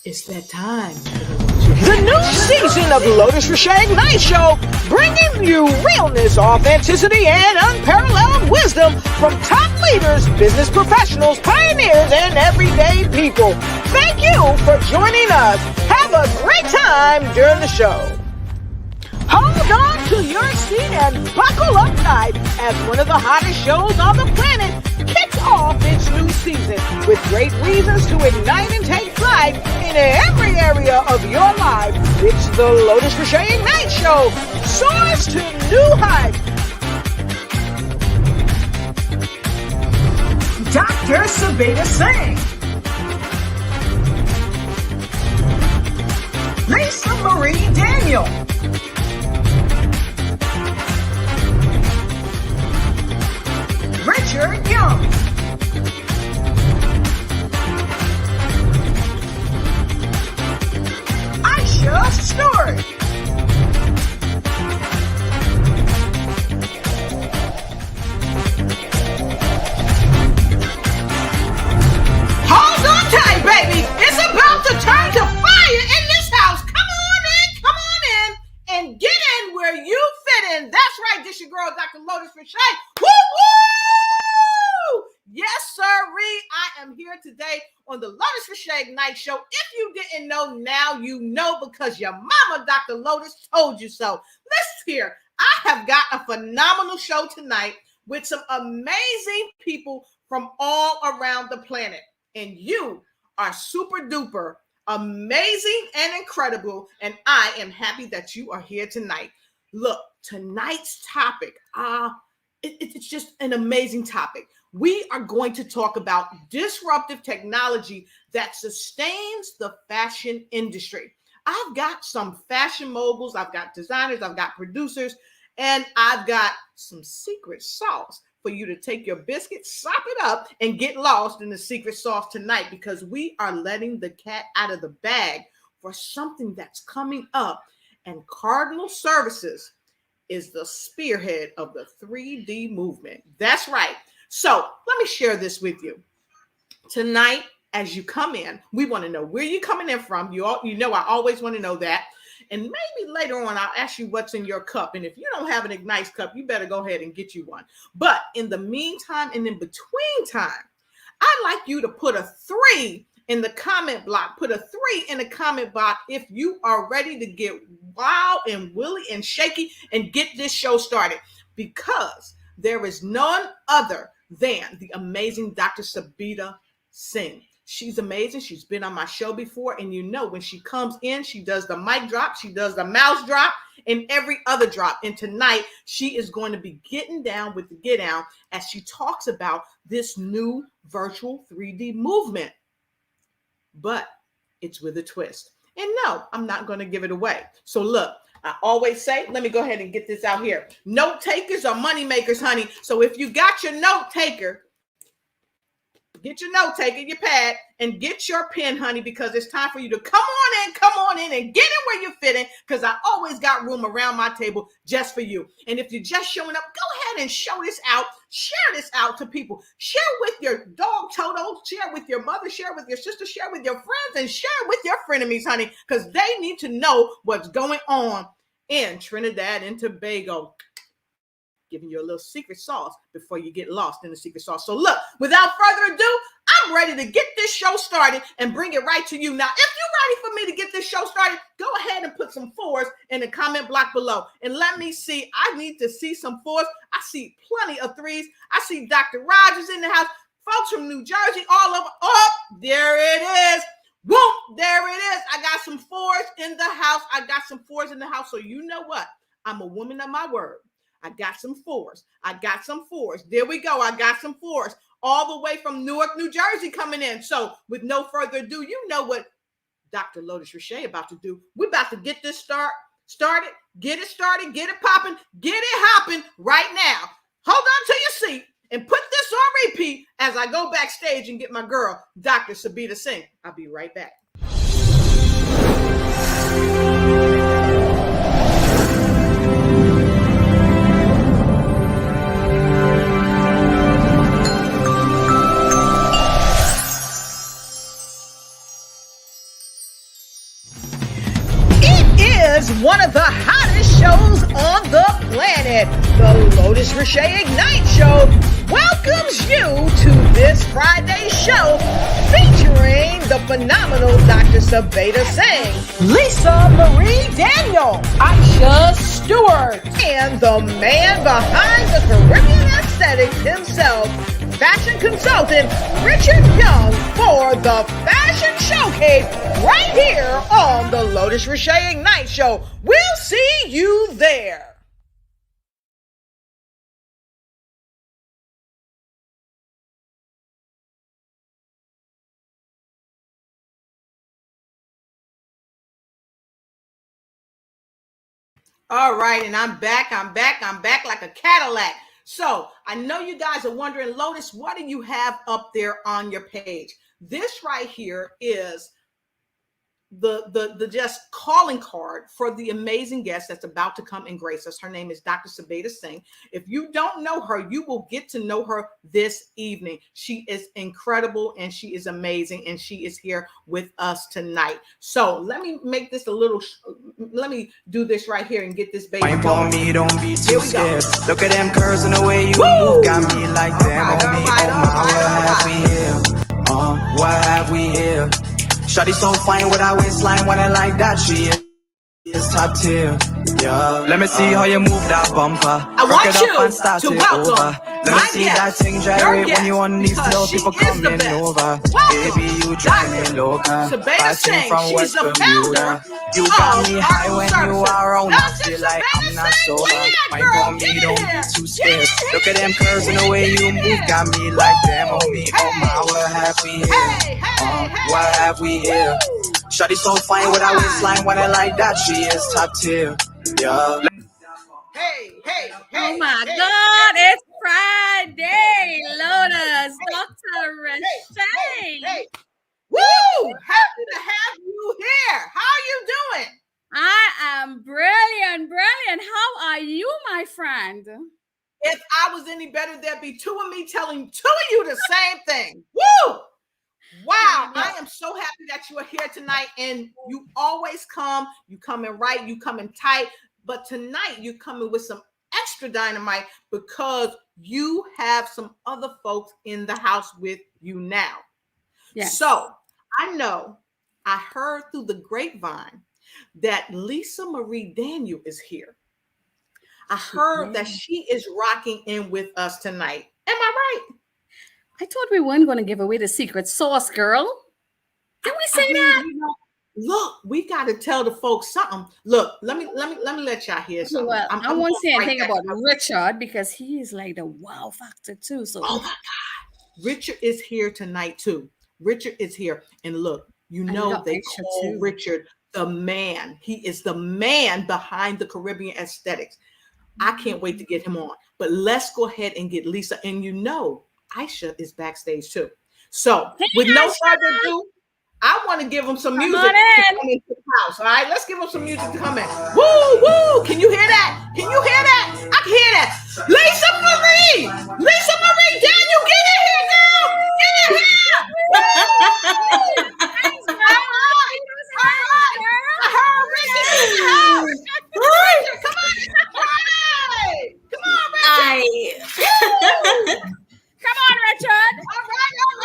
It's that time. The new season of Lotus Riche Night Show, bringing you realness, authenticity, and unparalleled wisdom from top leaders, business professionals, pioneers, and everyday people. Thank you for joining us. Have a great time during the show. Hold on to your seat and buckle up tight as one of the hottest shows on the planet kicks off its new season with great reasons to ignite and take flight in every area of your life. It's the Lotus Riche Night Show. Soars to new heights. Dr. Sabeeta Singh. Lisa Marie Daniel. Richard Young. Aisha Stewart. Hold on tight, baby. It's about to turn to fire in this house. Come on in, and get in where you fit in. That's right, this your girl, Dr. Lotus Riche. Woo woo! Yes, sirree. I am here today on the Lotus Riche Night Show. If you didn't know, now you know because your mama, Dr. Lotus, told you so. Listen here. I have got a phenomenal show tonight with some amazing people from all around the planet. And you are super duper amazing and incredible. And I am happy that you are here tonight. Look, tonight's topic, it's just an amazing topic. We are going to talk about disruptive technology that sustains the fashion industry. I've got some fashion moguls, I've got designers, I've got producers, and I've got some secret sauce for you to take your biscuit, sop it up, and get lost in the secret sauce tonight, because we are letting the cat out of the bag for something that's coming up. And Cardinal Services is the spearhead of the 3D movement. That's right. So let me share this with you. Tonight, as you come in, we want to know where you're coming in from. You know, I always want to know that. And maybe later on, I'll ask you what's in your cup. And if you don't have an Ignite cup, you better go ahead and get you one. But in the meantime and in between time, I'd like you to put a 3 in the comment block. Put a 3 in the comment box if you are ready to get wild and willy and shaky and get this show started. Because there is none other than the amazing Dr. Sabeeta Singh. She's amazing. She's been on my show before. And you know, when she comes in, she does the mic drop, she does the mouse drop, and every other drop. And tonight, she is going to be getting down with the get down as she talks about this new virtual 3D movement. But it's with a twist. And no, I'm not going to give it away. So look, I always say, let me go ahead and get this out here. Note takers are money makers, honey. So if you got your note taker, get your note taker, your pad, and get your pen, honey, because it's time for you to come on in and get in where you fit in, because I always got room around my table just for you. And if you're just showing up, go ahead and show this out. Share this out to people. Share with your dog, Toto. Share with your mother. Share with your sister. Share with your friends. And share with your frenemies, honey, because they need to know what's going on in Trinidad and Tobago. Giving you a little secret sauce before you get lost in the secret sauce. So look, without further ado, I'm ready to get this show started and bring it right to you. Now, if you're ready for me to get this show started, go ahead and put some 4s in the comment block below. And let me see. I need to see some 4s. I see plenty of 3s. I see Dr. Rogers in the house. Folks from New Jersey all over. Oh, there it is. Whoop, there it is. I got some 4s in the house. I got some 4s in the house. So you know what? I'm a woman of my word. I got some 4s. I got some 4s. There we go. I got some 4s all the way from Newark, New Jersey coming in. So with no further ado, you know what Dr. Lotus Riche about to do. We're about to get this started, get it started, get it popping, get it hopping right now. Hold on to your seat and put this on repeat as I go backstage and get my girl, Dr. Sabeeta Singh. I'll be right back. Lotus Riche Ignite Show welcomes you to this Friday show featuring the phenomenal Dr. Sabeeta Singh, Lisa Marie Daniel, Aisha Stewart, and the man behind the Caribbean aesthetics himself, fashion consultant Richard Young, for the Fashion Showcase right here on the Lotus Riche Ignite Show. We'll see you there. All right, and I'm back like a Cadillac. So I know you guys are wondering, Lotus, what do you have up there on your page? This right here is the just calling card for the amazing guest that's about to come and grace us. Her name is Dr. Sabeeta Singh. If you don't know her, you will get to know her this evening. She is incredible and she is amazing, and she is here with us tonight. So let me make this let me do this right here and get this baby going. Me, don't be too scared. Look at them curves and the way you move, got me like them. What have we here? Shawty so fine with her waistline, when I like that, she is top tier. Yeah, let me see how you move that bumper. I want you to welcome let me see that thing gyrate when you on these low people coming over. Baby, you drive me loca. Sabeeta Singh, she's the founder. You got me high when you are around. I feel like I'm not sober. My girl, me don't be too scared. Look at them curves and the way you move, got me like them on me. Oh my, what have we here? What have we here? Shawty so fine with her waistline, when I like that, she is top tier. Yeah. Hey. Oh my God, it's Friday, Lotus, Dr. Riche. Hey. Woo! Happy to have you here. How are you doing? I am brilliant. How are you, my friend? If I was any better, there'd be two of me telling two of you the same thing. Woo! Wow, I am so happy that you are here tonight, and you always come, you come in right, you come in tight, but tonight you coming with some extra dynamite because you have some other folks in the house with you now. Yes. So I heard through the grapevine that Lisa Marie Daniel is here. I heard that she is rocking in with us tonight. Am I right? I thought we weren't going to give away the secret sauce, girl. Can we say that? Look, we got to tell the folks something. Look, let me let y'all hear something. Well, I won't say anything about Richard because he is like the wow factor too. So, oh my God, Richard is here tonight too. Richard is here, and look, you know they call Richard the man. He is the man behind the Caribbean aesthetics. I can't wait to get him on. But let's go ahead and get Lisa, and you know, Aisha is backstage too. So with no further ado, I want to give them some music to come into the house. All right, let's give them some music to come in. Woo! Can you hear that? Can you hear that? I can hear that. Lisa Marie Daniel, get in here, girl. Get in here. Thanks, girl. I heard Richard in the house. Richard, come on. Hey. Come on, Richard. Come on, Richard.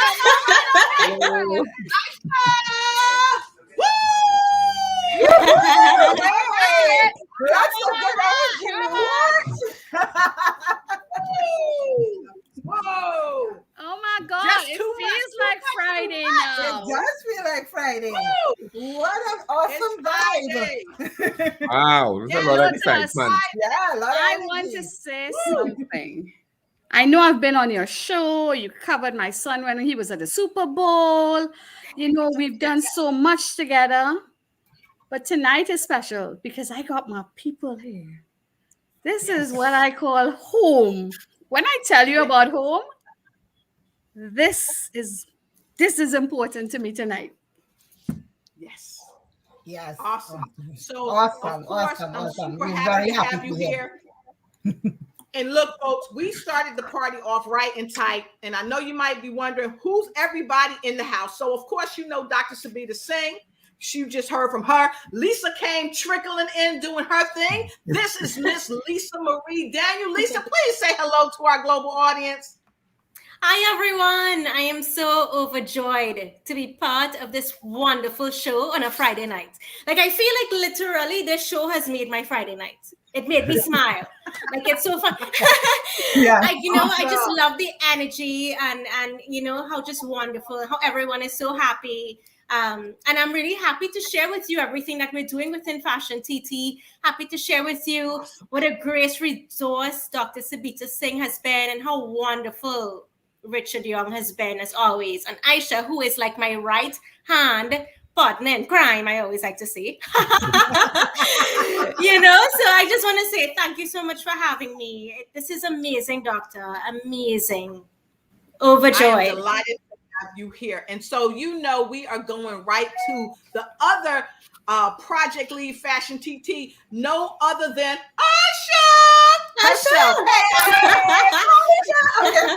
All right. That's a good energy. Whoa. Oh my God. It feels like Friday now. It does feel like Friday. Woo. What an awesome vibe. Wow. There's a lot of excitement. Yeah, a lot of I energy. want to say something. I know I've been on your show. You covered my son when he was at the Super Bowl. You know, we've done so much together. But tonight is special because I got my people here. This is what I call home. When I tell you about home, this is important to me tonight. Yes. Awesome. So awesome. I'm super happy to have you here. And look, folks, we started the party off right and tight. And I know you might be wondering who's everybody in the house. So, of course, you know Dr. Sabeeta Singh. You just heard from her. Lisa came trickling in doing her thing. This is Miss Lisa Marie Daniel. Lisa, please say hello to our global audience. Hi, everyone. I am so overjoyed to be part of this wonderful show on a Friday night. Like, I feel like literally this show has made my Friday night. It made me smile. Like, it's so fun. Yeah. I just love the energy and how just wonderful, how everyone is so happy. And I'm really happy to share with you everything that we're doing within Fashion TT. Happy to share with you what a great resource Dr. Sabeeta Singh has been and how wonderful Richard Young has been, as always. And Aisha, who is like my right hand partner in crime, I always like to say. So I just want to say thank you so much for having me. This is amazing, Doctor. Amazing. Overjoyed. I am delighted to have you here. And so, we are going right to the other project lead Fashion TT, no other than Aisha herself.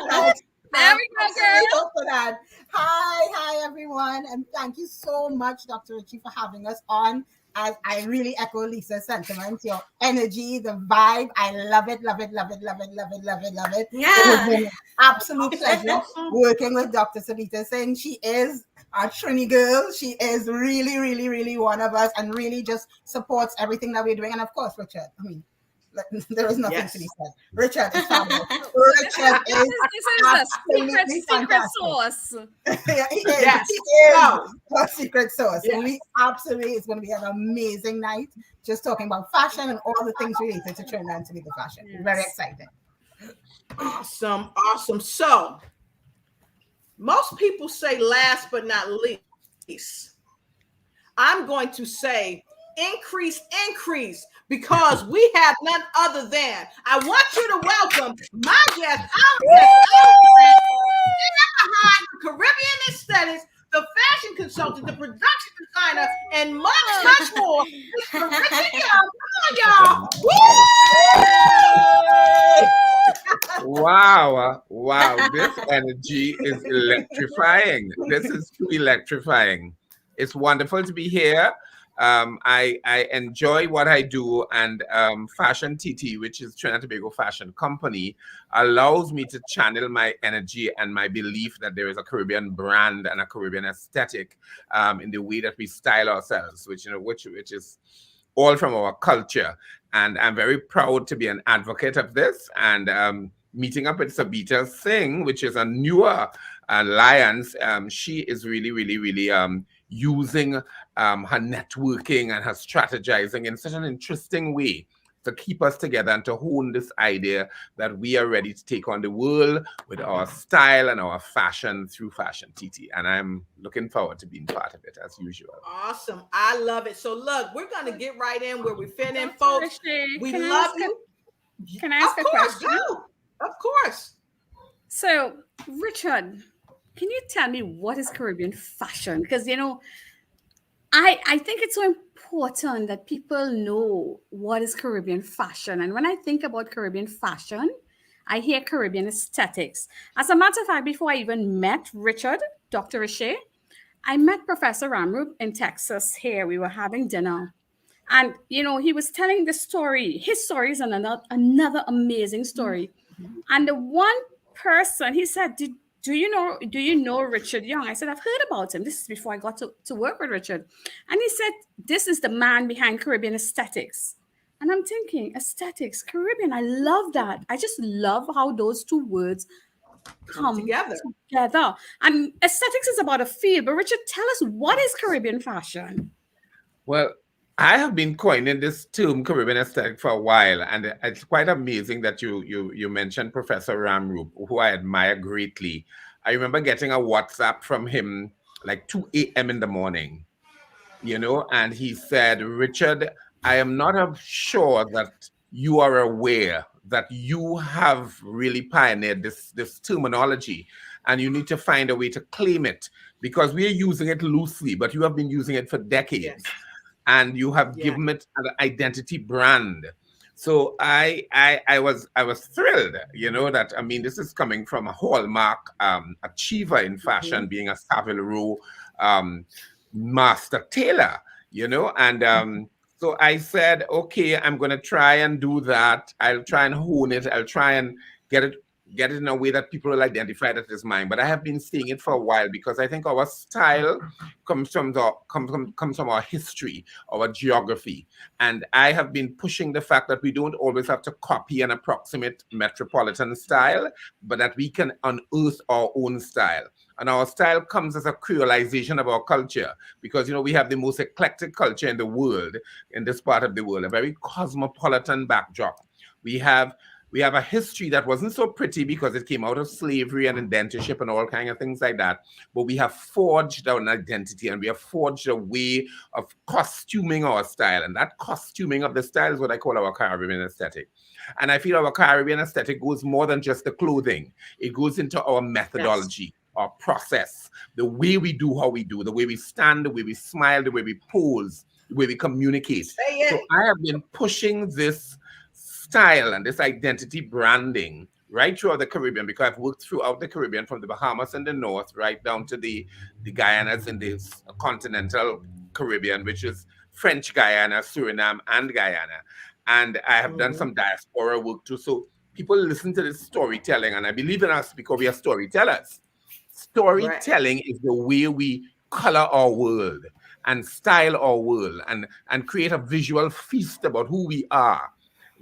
Aisha. There we go, girl. For that. Hi, everyone. And thank you so much, Dr. Riche, for having us on. As I really echo Lisa's sentiments, your energy, the vibe. I love it. Yeah. It has been an absolute pleasure working with Dr. Sabeeta Singh. She is our Trini girl. She is really, really, really one of us and really just supports everything that we're doing. And of course, Richard. There is nothing to be said. Richard is fabulous. Richard is this is a secret sauce. Yeah, he is. Yes. He is a secret sauce. Yes. And it's going to be an amazing night just talking about fashion and all the things related to Trinidad and Tobago fashion. Yes. Very exciting. Awesome. So, most people say last but not least. I'm going to say increase, because we have none other than, I want you to welcome my guest, our guest, behind the Caribbean aesthetics, the fashion consultant, the production designer, and much more. Mr. Richard Young. Come on, y'all. Wow. This energy is electrifying. This is too electrifying. It's wonderful to be here. I enjoy what I do, and Fashion TT, which is Trinidad and Tobago Fashion Company, allows me to channel my energy and my belief that there is a Caribbean brand and a Caribbean aesthetic in the way that we style ourselves, which is all from our culture. And I'm very proud to be an advocate of this. And meeting up with Sabeeta Singh, which is a newer alliance, she is really, really, really using her networking and her strategizing in such an interesting way to keep us together and to hone this idea that we are ready to take on the world with our style and our fashion through Fashion TT. And I'm looking forward to being part of it as usual. Awesome. I love it. So look, we're going to get right in where we fit in, folks. We love you. Can I ask a question? Go. Of course. So, Richard, can you tell me what is Caribbean fashion? Because, I think it's so important that people know what is Caribbean fashion. And when I think about Caribbean fashion, I hear Caribbean aesthetics. As a matter of fact, before I even met Richard, Dr. Riche, I met Professor Ramrup in Texas here. We were having dinner. And, he was telling the story. His story is another amazing story. Mm-hmm. And the one person, he said, do you know Richard Young? I said, I've heard about him. This is before I got to work with Richard. And he said, this is the man behind Caribbean aesthetics. And I'm thinking, aesthetics, Caribbean, I love that. I just love how those two words come together. And aesthetics is about a feel. But Richard, tell us, what is Caribbean fashion? Well, I have been coining this term Caribbean aesthetic for a while, and it's quite amazing that you mentioned Professor Ramrup, who I admire greatly. I remember getting a WhatsApp from him like 2 a.m. in the morning, and he said, Richard, I am not sure that you are aware that you have really pioneered this terminology, and you need to find a way to claim it, because we are using it loosely, but you have been using it for decades. Yes. And you have given it an identity brand. So I was thrilled, that, this is coming from a hallmark achiever in fashion, being a Savile Row master tailor, and so I said, okay, I'm going to try and do that. I'll try and hone it. I'll try and get it in a way that people will identify that as mine. But I have been seeing it for a while because I think our style comes from our history, our geography. And I have been pushing the fact that we don't always have to copy an approximate metropolitan style, but that we can unearth our own style. And our style comes as a creolization of our culture because, we have the most eclectic culture in the world, in this part of the world, a very cosmopolitan backdrop. We have a history that wasn't so pretty because it came out of slavery and indentureship and all kinds of things like that. But we have forged our identity and we have forged a way of costuming our style. And that costuming of the style is what I call our Caribbean aesthetic. And I feel our Caribbean aesthetic goes more than just the clothing. It goes into our methodology. Yes. Our process, the way we do how we do, the way we stand, the way we smile, the way we pose, the way we communicate. So I have been pushing this style and this identity branding right throughout the Caribbean because I've worked throughout the Caribbean from the Bahamas in the north right down to the Guyanas in the continental Caribbean, which is French Guyana, Suriname, and Guyana. And I have done some diaspora work too. So people listen to this storytelling, and I believe in us because we are storytellers. Storytelling is the way we color our world and style our world and create a visual feast about who we are.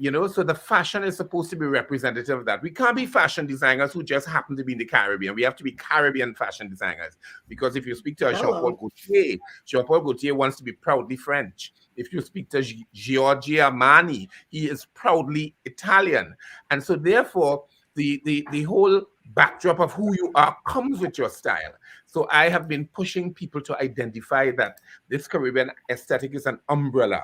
So the fashion is supposed to be representative of that. We can't be fashion designers who just happen to be in the Caribbean. We have to be Caribbean fashion designers. Because if you speak to Jean-Paul Gaultier wants to be proudly French. If you speak to Giorgio Armani, he is proudly Italian. And so therefore, the whole backdrop of who you are comes with your style. So I have been pushing people to identify that this Caribbean aesthetic is an umbrella.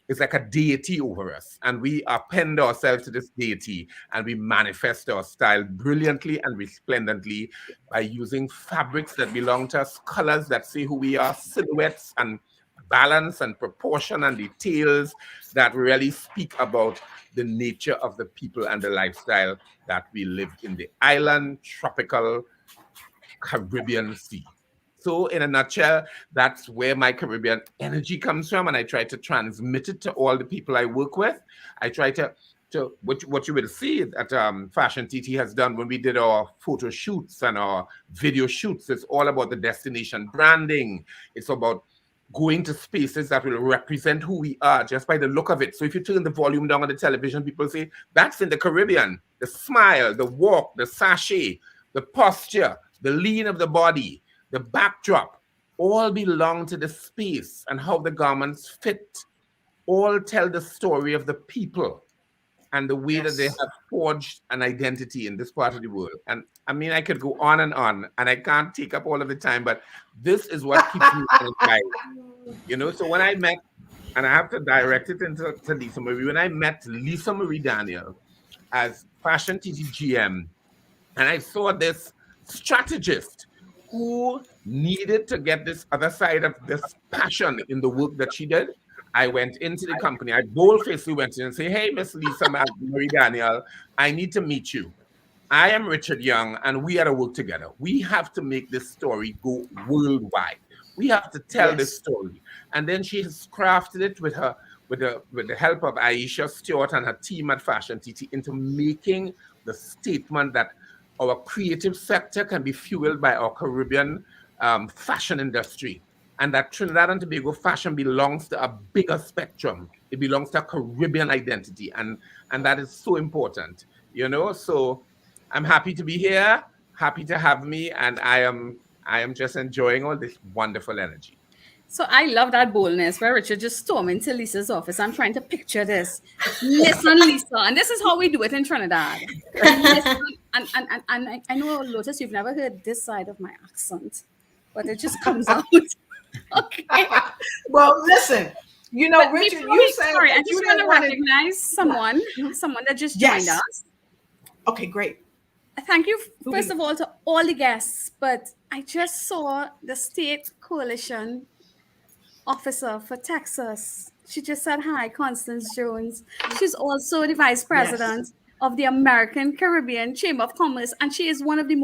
It's like a deity over us, and we append ourselves to this deity, and we manifest our style brilliantly and resplendently by using fabrics that belong to us, colors that say who we are, silhouettes and balance and proportion and details that really speak about the nature of the people and the lifestyle that we live in the island, tropical Caribbean sea. So in a nutshell, that's where my Caribbean energy comes from, and I try to transmit it to all the people I work with. I try to what you will see that Fashion TT has done when we did our photo shoots and our video shoots. It's all about the destination branding. It's about going to spaces that will represent who we are just by the look of it. So if you turn the volume down on the television, people say, that's in the Caribbean. The smile, the walk, the sachet, the posture, the lean of the body, the backdrop, all belong to the space and how the garments fit. All tell the story of the people and the way that they have forged an identity in this part of the world. And I mean, I could go on, and I can't take up all of the time, but this is what keeps me alive. So when I met, and I have to direct it into Lisa Marie, when I met Lisa Marie Daniel as Fashion TT GM, and I saw this strategist who needed to get this other side of this passion in the work that she did, I went into the company. I boldfacedly went in and said, hey, Miss Lisa Marie Daniel, I need to meet you. I am Richard Young, and we are to work together. We have to make this story go worldwide. We have to tell this story. And then she has crafted it with the help of Aisha Stewart and her team at Fashion TT into making the statement that our creative sector can be fueled by our Caribbean fashion industry. And that Trinidad and Tobago fashion belongs to a bigger spectrum. It belongs to a Caribbean identity. And that is so important, So I'm happy to be here, happy to have me. And I am just enjoying all this wonderful energy. So I love that boldness where Richard just stormed into Lisa's office. I'm trying to picture this. Listen, Lisa. And this is how we do it in Trinidad. Listen, and I know, Lotus, you've never heard this side of my accent, but it just comes out. Okay. Well, listen, Richard, you said... Sorry, I just want to recognize someone that just joined us. Okay, great. Thank you, first of all, to all the guests. But I just saw the State Coalition Officer for Texas. She just said hi, Constance Jones. She's also the Vice President of the American Caribbean Chamber of Commerce, and she's one of the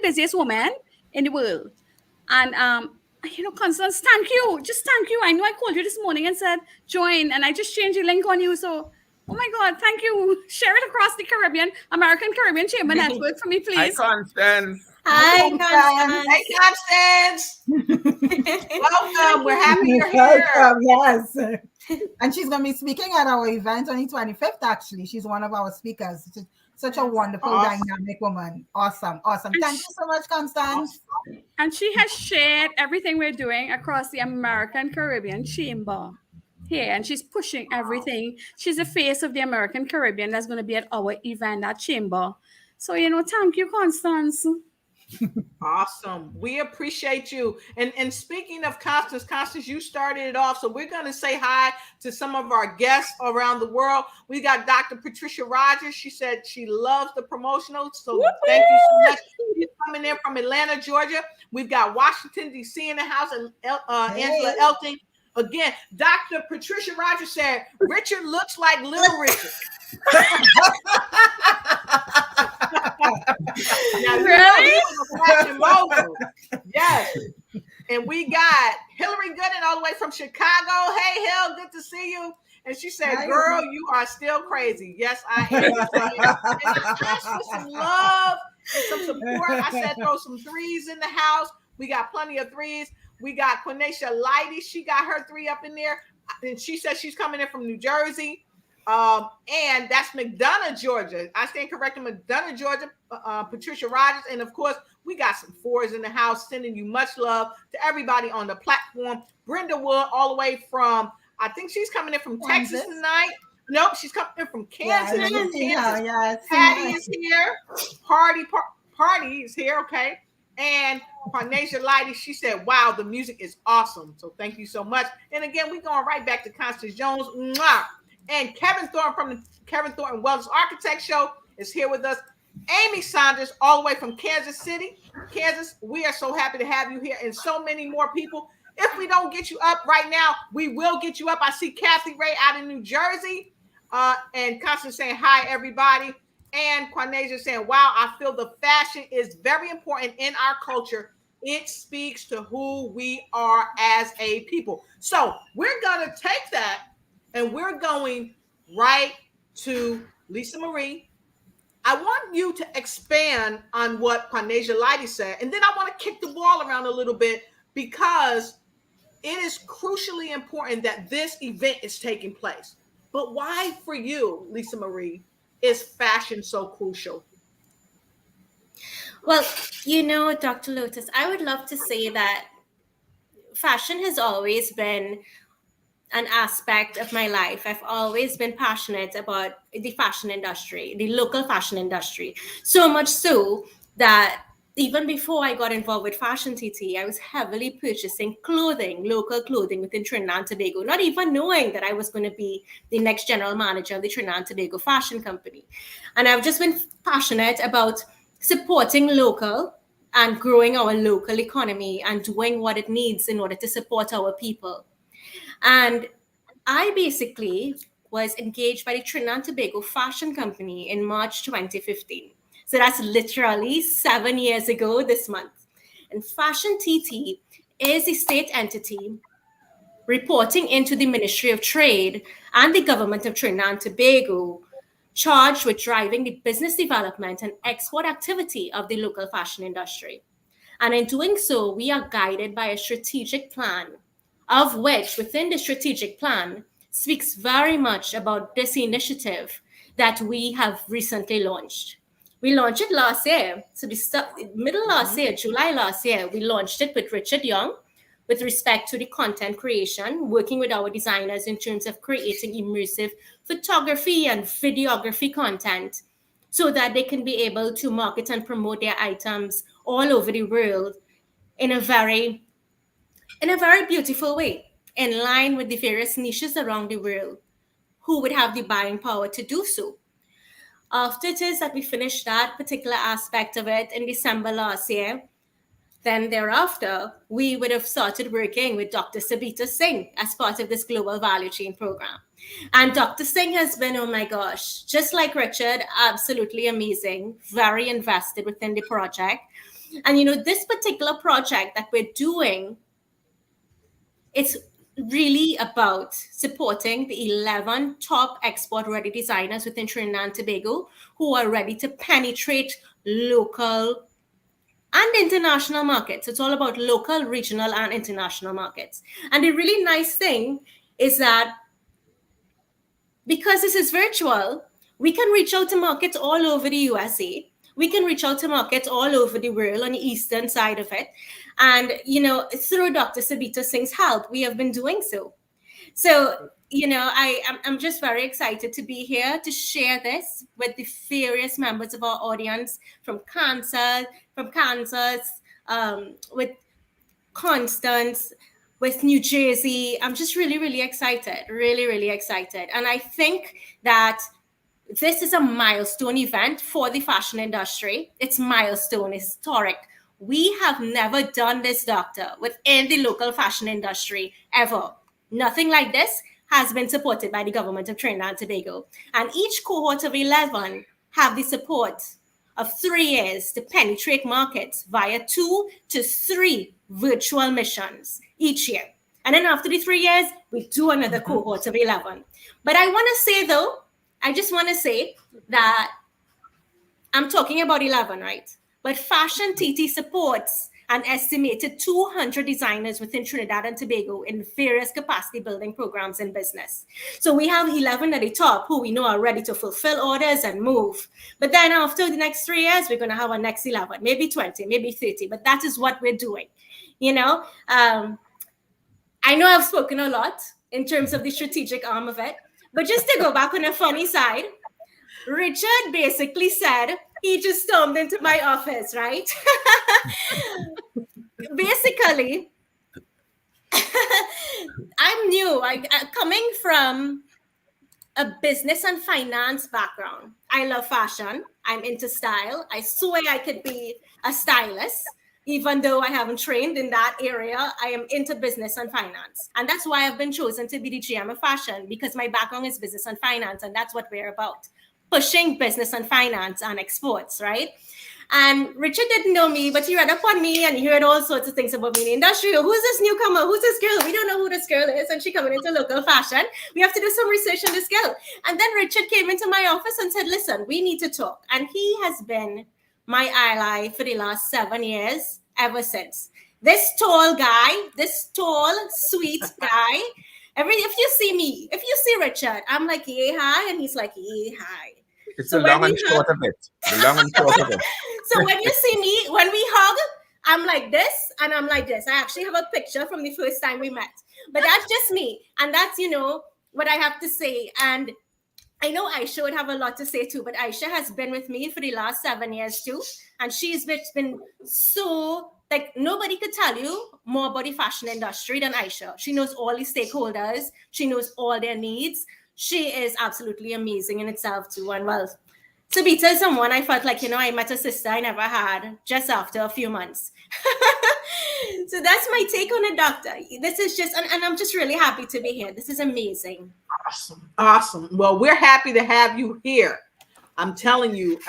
busiest women in the world. And Constance, thank you. Just thank you. I know I called you this morning and said join, and I just changed the link on you. So, oh my God, thank you. Share it across the American Caribbean Chamber Network for me, Hi, please. Constance. Hi, Constance. Welcome. We're happy you're here. Welcome, yes. And she's going to be speaking at our event on the 25th, actually. She's one of our speakers. Such a wonderful, dynamic woman. Awesome. Thank you so much, Constance. And she has shared everything we're doing across the American Caribbean Chamber here, and she's pushing everything. She's the face of the American Caribbean that's going to be at our event at Chamber. So, thank you, Constance. Awesome. We appreciate you. And speaking of Constance, you started it off. So we're going to say hi to some of our guests around the world. We got Dr. Patricia Rogers. She said she loves the promotional. So thank you so much. She's coming in from Atlanta, Georgia. We've got Washington, D.C. in the house, and Angela Elting. Again, Dr. Patricia Rogers said, Richard looks like Little Richard. Now, really? Yes. And we got Hillary Gooden all the way from Chicago. Hey, Hill, good to see you. And she said, girl, you are still crazy. Yes, I am. And just for some love and some support, I said throw some threes in the house. We got plenty of threes. We got Quenisha Lighty. She got her 3 up in there. And she said she's coming in from New Jersey. And that's McDonough, Georgia. I stand corrected, McDonough, Georgia, Patricia Rogers. And of course, we got some 4s in the house, sending you much love to everybody on the platform. Brenda Wood, all the way from, I think she's coming in from Texas tonight. Nope, she's coming in from Kansas. Patty is here. Party is here, okay. And Parnasia Lighty, she said, wow, the music is awesome. So thank you so much. And again, we're going right back to Constance Jones. Mwah! And Kevin Thornton from the Kevin Thornton Wellness Architect Show is here with us. Amy Saunders, all the way from Kansas City, Kansas. We are so happy to have you here, and so many more people. If we don't get you up right now, we will get you up. I see Kathy Ray out in New Jersey, and Constance saying hi, everybody. And Quanasia saying, wow, I feel the fashion is very important in our culture. It speaks to who we are as a people. So we're going to take that, and we're going right to Lisa Marie. I want you to expand on what Quanasia Lighty said, and then I want to kick the ball around a little bit, because it is crucially important that this event is taking place. But why, for you, Lisa Marie, is fashion so crucial? Well, Dr. Lotus, I would love to say that fashion has always been an aspect of my life. I've always been passionate about the fashion industry, the local fashion industry. So much so that even before I got involved with Fashion TT, I was heavily purchasing local clothing within Trinidad and Tobago, not even knowing that I was going to be the next general manager of the Trinidad and Tobago Fashion Company. And I've just been passionate about supporting local and growing our local economy and doing what it needs in order to support our people. And I basically was engaged by the Trinidad and Tobago Fashion Company in March 2015. So that's literally 7 years ago this month. And Fashion TT is a state entity reporting into the Ministry of Trade and the government of Trinidad and Tobago, charged with driving the business development and export activity of the local fashion industry. And in doing so, we are guided by a strategic plan, of which within the strategic plan speaks very much about this initiative that we have recently launched. We launched it last year. So middle last year, July last year, we launched it with Richard Young with respect to the content creation, working with our designers in terms of creating immersive photography and videography content so that they can be able to market and promote their items all over the world in a very beautiful way, in line with the various niches around the world who would have the buying power to do so. After it is that we finished that particular aspect of it in December last year, then thereafter, we would have started working with Dr. Sabeeta Singh as part of this global value chain program. And Dr. Singh has been, oh my gosh, just like Richard, absolutely amazing, very invested within the project. And this particular project that we're doing it's really about supporting the 11 top export ready designers within Trinidad and Tobago who are ready to penetrate local and international markets. It's all about local, regional, and international markets. And the really nice thing is that because this is virtual, we can reach out to markets all over the USA. We can reach out to markets all over the world on the eastern side of it. And, through Dr. Sabeeta Singh's help, we have been doing so. So, I'm just very excited to be here to share this with the various members of our audience from Kansas, with Constance, with New Jersey. I'm just really, really excited, really, really excited. And I think that this is a milestone event for the fashion industry. It's milestone, historic. We have never done this, Doctor, within the local fashion industry ever. Nothing like this has been supported by the government of Trinidad and Tobago. And each cohort of 11 have the support of 3 years to penetrate markets via 2 to 3 virtual missions each year. And then after the 3 years, we do another cohort of 11. But I want to say, though, I just want to say that I'm talking about 11, right? But Fashion TT supports an estimated 200 designers within Trinidad and Tobago in various capacity building programs in business. So we have 11 at the top who we know are ready to fulfill orders and move. But then after the next 3 years, we're going to have our next 11, maybe 20, maybe 30. But that is what we're doing. I know I've spoken a lot in terms of the strategic arm of it. But just to go back on a funny side, Richard basically said, he just stormed into my office, right? Basically, I'm new. Coming from a business and finance background. I love fashion. I'm into style. I swear I could be a stylist. Even though I haven't trained in that area, I am into business and finance. And that's why I've been chosen to be the GM of fashion, because my background is business and finance, and that's what we're about. Pushing business and finance and exports, right? And Richard didn't know me, but he read up on me and he heard all sorts of things about me in the industry. Who's this newcomer? Who's this girl? We don't know who this girl is. And she coming into local fashion. We have to do some research on this girl. And then Richard came into my office and said, listen, we need to talk. And he has been my ally for the last 7 years, ever since. This tall guy, this tall, sweet guy, if you see Richard, I'm like, yay, hi. And he's like, yay, hi. It's the long and short of it. The long and short of it. So when you see me, when we hug, I'm like this and I'm like this. I actually have a picture from the first time we met. But that's just me. And that's, what I have to say. And I know Aisha would have a lot to say too, but Aisha has been with me for the last 7 years too. And she's been so, nobody could tell you more about the fashion industry than Aisha. She knows all the stakeholders. She knows all their needs. She is absolutely amazing in itself too. And well, Sabeeta is someone I felt like, I met a sister I never had just after a few months. So that's my take on it, Doctor. This is just, and I'm just really happy to be here. This is amazing. Awesome. Well, we're happy to have you here. I'm telling you,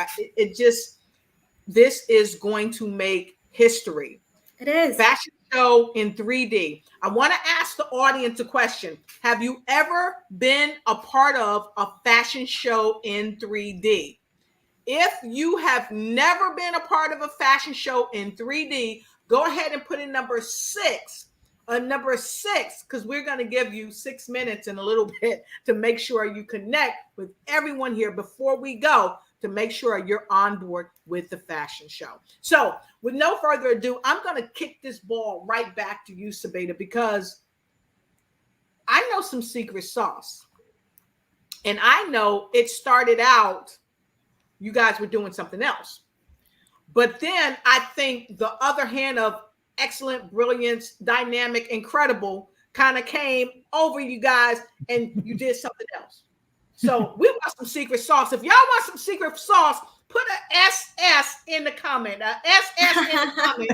this is going to make history. It is. Fashion show in 3D. I want to ask the audience a question. Have you ever been a part of a fashion show in 3D? If you have never been a part of a fashion show in 3D, go ahead and put in number 6. Number 6, because we're going to give you 6 minutes in a little bit to make sure you connect with everyone here before we go, to make sure you're on board with the fashion show. So with no further ado, I'm going to kick this ball right back to you, Sabeeta, because I know some secret sauce. And I know it started out, you guys were doing something else. But then I think the other hand of excellent, brilliance, dynamic, incredible kind of came over you guys and you did something else. So we want some secret sauce. If y'all want some secret sauce, put an SS in the comment. SS in the comment.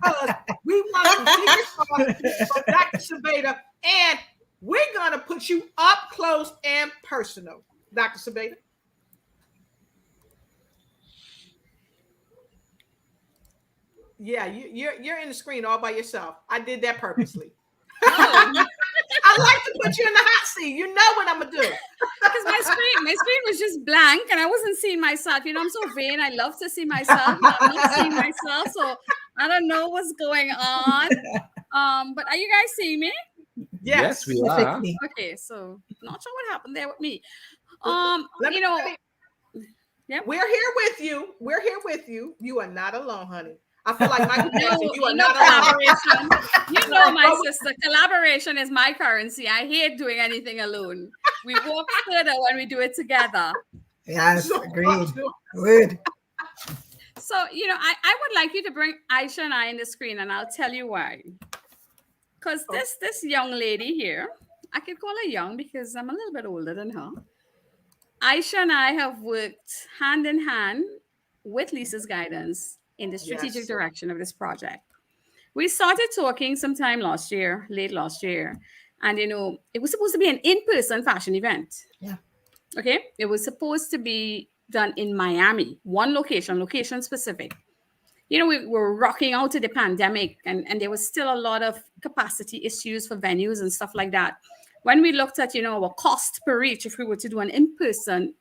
Because we want some secret sauce from Dr. Sabeeta. And we're going to put you up close and personal. Dr. Sabeeta. Yeah, you're in the screen all by yourself. I did that purposely. Oh, I like to put you in the hot seat. You know what I'm gonna do. because my screen was just blank and I wasn't seeing myself. You know, I'm so vain. I love to see myself. I'm not seeing myself, so I don't know what's going on. But are you guys seeing me? Yes, we are. Perfectly. Okay, so not sure what happened there with me. Let me You know, tell you, yeah. we're here with you. We're here with you. You are not alone, honey. I feel like Michael Jackson. You are not alone. Collaboration. You know, my sister, collaboration is my currency. I hate doing anything alone. We work further when we do it together. Yes, So agreed. much. Good. So, you know, I would like you to bring Aisha and I in the screen, and I'll tell you why. Because this young lady here, I could call her young because I'm a little bit older than her. Aisha and I have worked hand in hand with Lisa's guidance in the strategic Yes. direction of this project. We started talking sometime last year, late last year, and you know, it was supposed to be an in-person fashion event. Yeah. Okay, it was supposed to be done in Miami, one location specific. You know, we were rocking out to the pandemic, and there was still a lot of capacity issues for venues and stuff like that. When we looked at, you know, our cost per reach, if we were to do an in-person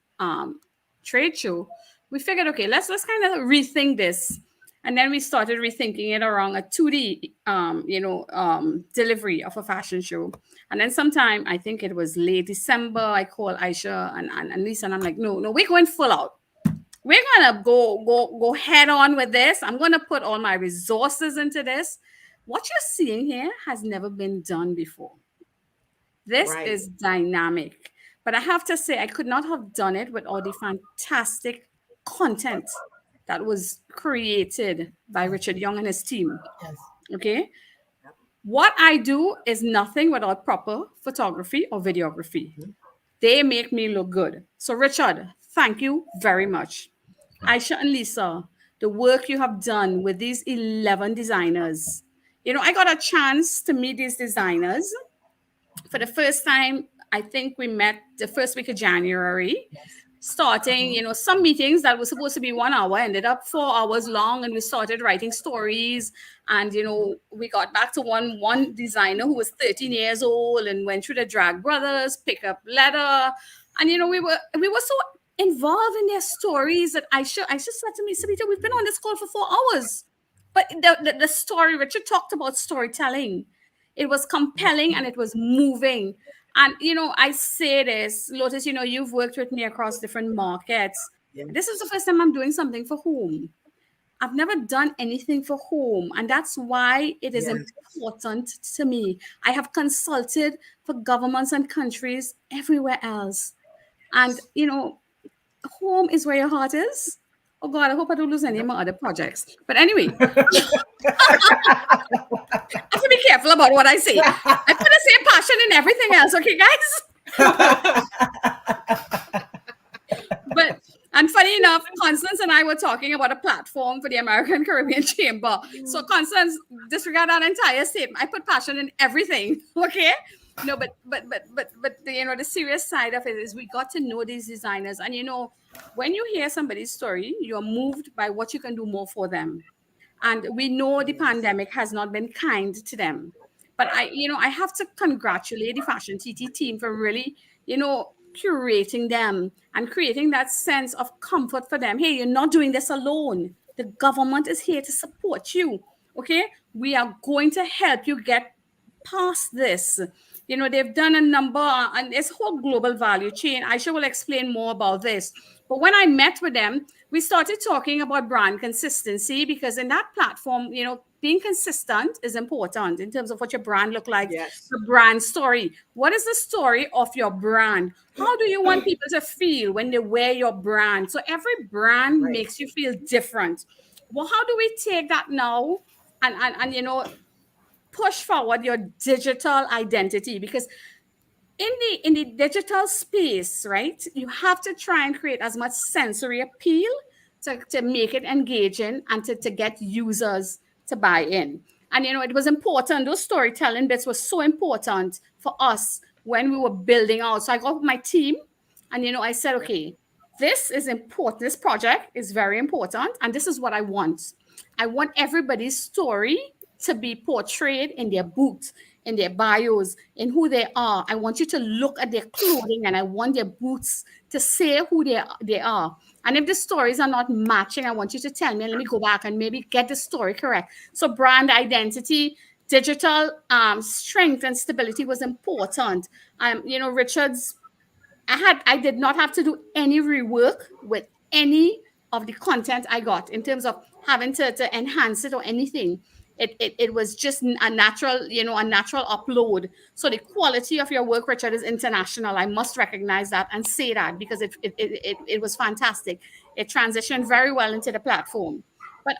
trade show, we figured, okay, let's kind of rethink this. And then we started rethinking it around a 2D, delivery of a fashion show. And then sometime, I think it was late December, I called Aisha and Lisa, and I'm like, no, we're going full out. We're gonna go head on with this. I'm gonna put all my resources into this. What you're seeing here has never been done before. This Right. is dynamic. But I have to say, I could not have done it with all the fantastic content that was created by Richard Young and his team. Yes. Okay. What I do is nothing without proper photography or videography. They make me look good. So, Richard, thank you very much. Aisha and Lisa, the work you have done with these 11 designers. You know, I got a chance to meet these designers for the first time. I think we met the first week of January. Starting, you know, some meetings that were supposed to be 1 hour ended up 4 hours long, and we started writing stories. And you know, we got back to one designer who was 13 years old and went through the Drag Brothers pickup letter. And you know, we were so involved in their stories that Aisha said to me, Sabeeta, we've been on this call for 4 hours. But the story, Richard talked about storytelling. It was compelling and it was moving. And, you know, I say this, Lotus, you know, you've worked with me across different markets. Yeah. This is the first time I'm doing something for home. I've never done anything for home. And that's why it is Yes. important to me. I have consulted for governments and countries everywhere else. And, you know, home is where your heart is. Oh, God, I hope I don't lose any of my other projects. But anyway, I have to be careful about what I say. I put the same passion in everything else, okay, guys? But, and funny enough, Constance and I were talking about a platform for the American Caribbean Chamber. So, Constance, disregard that entire statement. I put passion in everything, okay? No, but you know, the serious side of it is we got to know these designers. And, you know, when you hear somebody's story, you're moved by what you can do more for them. And we know the pandemic has not been kind to them. But I have to congratulate the Fashion TT team for really, you know, curating them and creating that sense of comfort for them. Hey, you're not doing this alone. The government is here to support you. Okay? We are going to help you get past this. You know, they've done a number, and it's a whole global value chain. Aisha will explain more about this. But when I met with them, we started talking about brand consistency, because in that platform, you know, being consistent is important in terms of what your brand look like. Yes. The brand story. What is the story of your brand? How do you want people to feel when they wear your brand? So every brand makes you feel different. Well, how do we take that now and you know, push forward your digital identity? Because in the digital space, right, you have to try and create as much sensory appeal to make it engaging and to get users to buy in. And you know, it was important, those storytelling bits were so important for us when we were building out. So I got with my team and you know, I said, okay, this is important, this project is very important, and this is what I want everybody's story to be portrayed in their booth, in their bios, in who they are. I want you to look at their clothing and I want their boots to say who they are. And if the stories are not matching, I want you to tell me and let me go back and maybe get the story correct. So brand identity, digital strength and stability was important. Richard's I did not have to do any rework with any of the content I got in terms of having to enhance it or anything. It was just a natural, a natural upload. So the quality of your work, Richard, is international. I must recognize that and say that because it was fantastic. It transitioned very well into the platform. But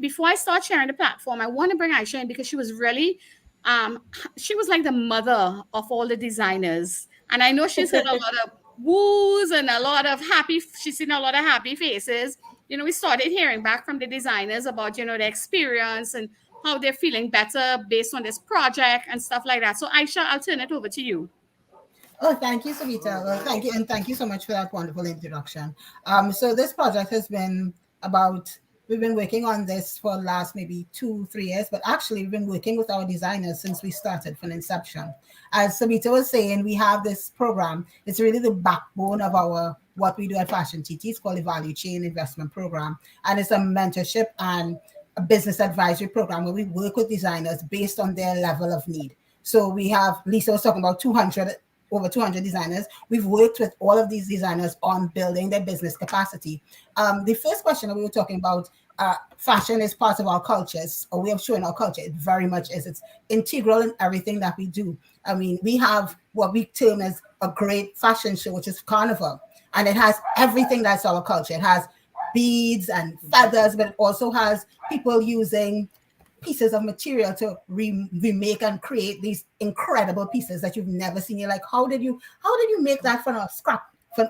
before I start sharing the platform, I want to bring Aisha in because she was really, she was like the mother of all the designers. And I know she's heard a lot of woos and she's seen a lot of happy faces. We started hearing back from the designers about, their experience and how they're feeling better based on this project and stuff like that. So Aisha, I'll turn it over to you. Oh, thank you, Sabeeta. Well, thank you. And thank you so much for that wonderful introduction. So this project has been we've been working on this for the last maybe 2-3 years, but actually we've been working with our designers since we started from inception. As Sabeeta was saying, we have this program. It's really the backbone of what we do at Fashion TT. It's called the Value Chain Investment Program. And it's a mentorship and a business advisory program where we work with designers based on their level of need. So we have, Lisa was talking about over 200 designers. We've worked with all of these designers on building their business capacity. The first question that we were talking about, fashion is part of our cultures, or way of showing our culture. It very much is. It's integral in everything that we do. I mean, we have what we term as a great fashion show, which is Carnival. And it has everything that's our culture. It has beads and feathers, but it also has people using pieces of material to remake and create these incredible pieces that you've never seen. You're like, how did you make that from an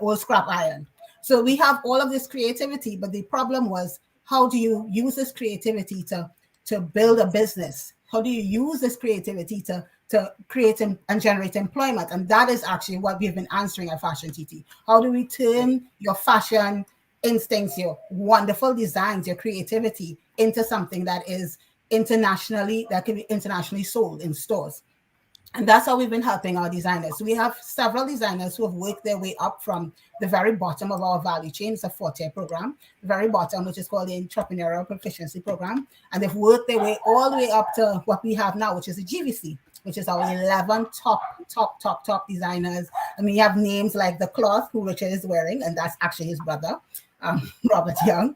old scrap iron? So we have all of this creativity, but the problem was, how do you use this creativity to build a business? How do you use this creativity to create and generate employment? And that is actually what we've been answering at Fashion TT. How do we turn your fashion instincts, your wonderful designs, your creativity into something that is that can be internationally sold in stores? And that's how we've been helping our designers. So we have several designers who have worked their way up from the very bottom of our value chain. It's a 4-tier program, the very bottom, which is called the Entrepreneurial Proficiency Program. And they've worked their way all the way up to what we have now, which is the GVC, which is our 11 top designers. And we have names like The Cloth, who Richard is wearing, and that's actually his brother, Robert Young.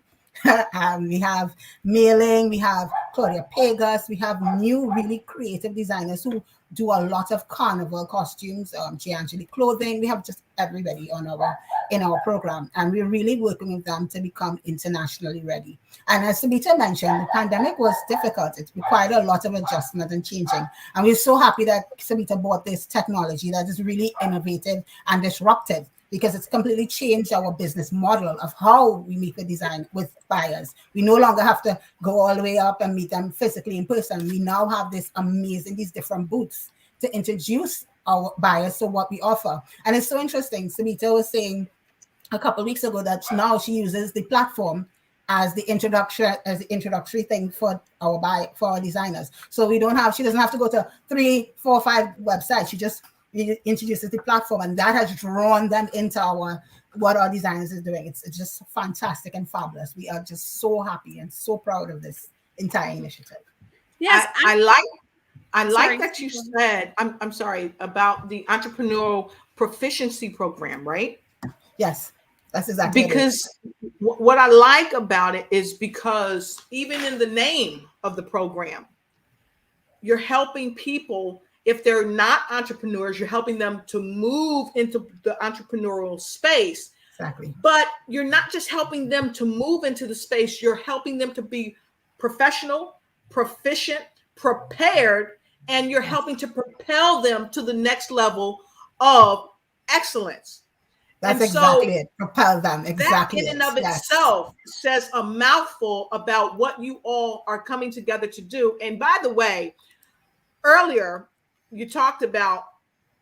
We have Mailing, we have Claudia Pegas, we have new really creative designers who do a lot of carnival costumes, Giangeli clothing. We have just everybody in our program, and we're really working with them to become internationally ready. And as Sabeeta mentioned, the pandemic was difficult. It required a lot of adjustment and changing. And we're so happy that Sabeeta bought this technology that is really innovative and disruptive, because it's completely changed our business model of how we meet with design with buyers. We no longer have to go all the way up and meet them physically in person. We now have these different booths to introduce our buyers to what we offer. And it's so interesting. Sabeeta was saying a couple of weeks ago that now she uses the platform as the introductory thing for our designers. So she doesn't have to go to 3, 4, 5 websites. She just introduces the platform, and that has drawn them into what our designers are doing. It's just fantastic and fabulous. We are just so happy and so proud of this entire initiative. Yes, I like that you said, I'm sorry, about the entrepreneurial proficiency program, right? Yes, that's exactly because what I like about it is because even in the name of the program, you're helping people. If they're not entrepreneurs, you're helping them to move into the entrepreneurial space. Exactly. But you're not just helping them to move into the space, you're helping them to be professional, proficient, prepared, and you're helping to propel them to the next level of excellence. That's exactly it. Propel them. Exactly. That in and of itself says a mouthful about what you all are coming together to do. And by the way, earlier, you talked about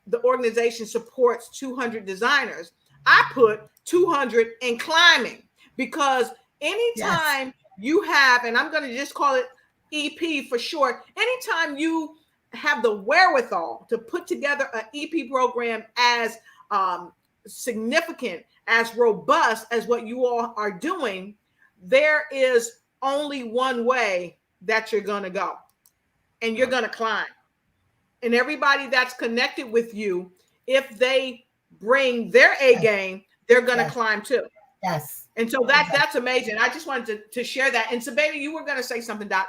the organization supports 200 designers. I put 200 in climbing, because anytime you have, and I'm going to just call it EP for short, anytime you have the wherewithal to put together an EP program as significant, as robust as what you all are doing, there is only one way that you're going to go, and you're going to climb. And everybody that's connected with you, if they bring their A game, they're going to climb too. Yes. And so that's amazing. I just wanted to share that. And Sabeeta, you were going to say something, Doc.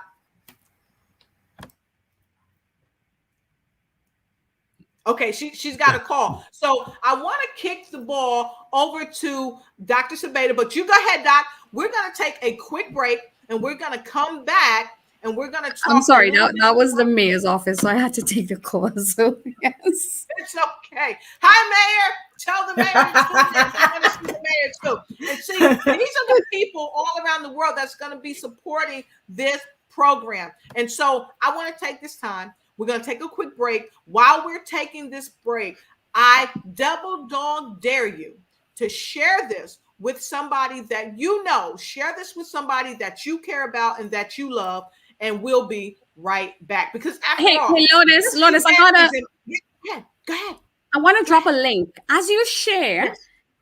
Okay, she's got a call. So I want to kick the ball over to Dr. Sabeeta, but you go ahead, Doc. We're going to take a quick break, and we're going to come back, and we're going to talk. I'm sorry, that was the mayor's office, so I had to take the call. So yes, it's okay. Hi, Mayor. Tell the mayor I want to see the mayor too. And see, these are the people all around the world that's going to be supporting this program. And so I want to take this time. We're going to take a quick break. While we're taking this break, I double dog dare you to share this with somebody that you know. Share this with somebody that you care about and that you love, and we'll be right back. Because after all, Lotus, I gotta. Yeah, go ahead. I want to drop a link. As you share,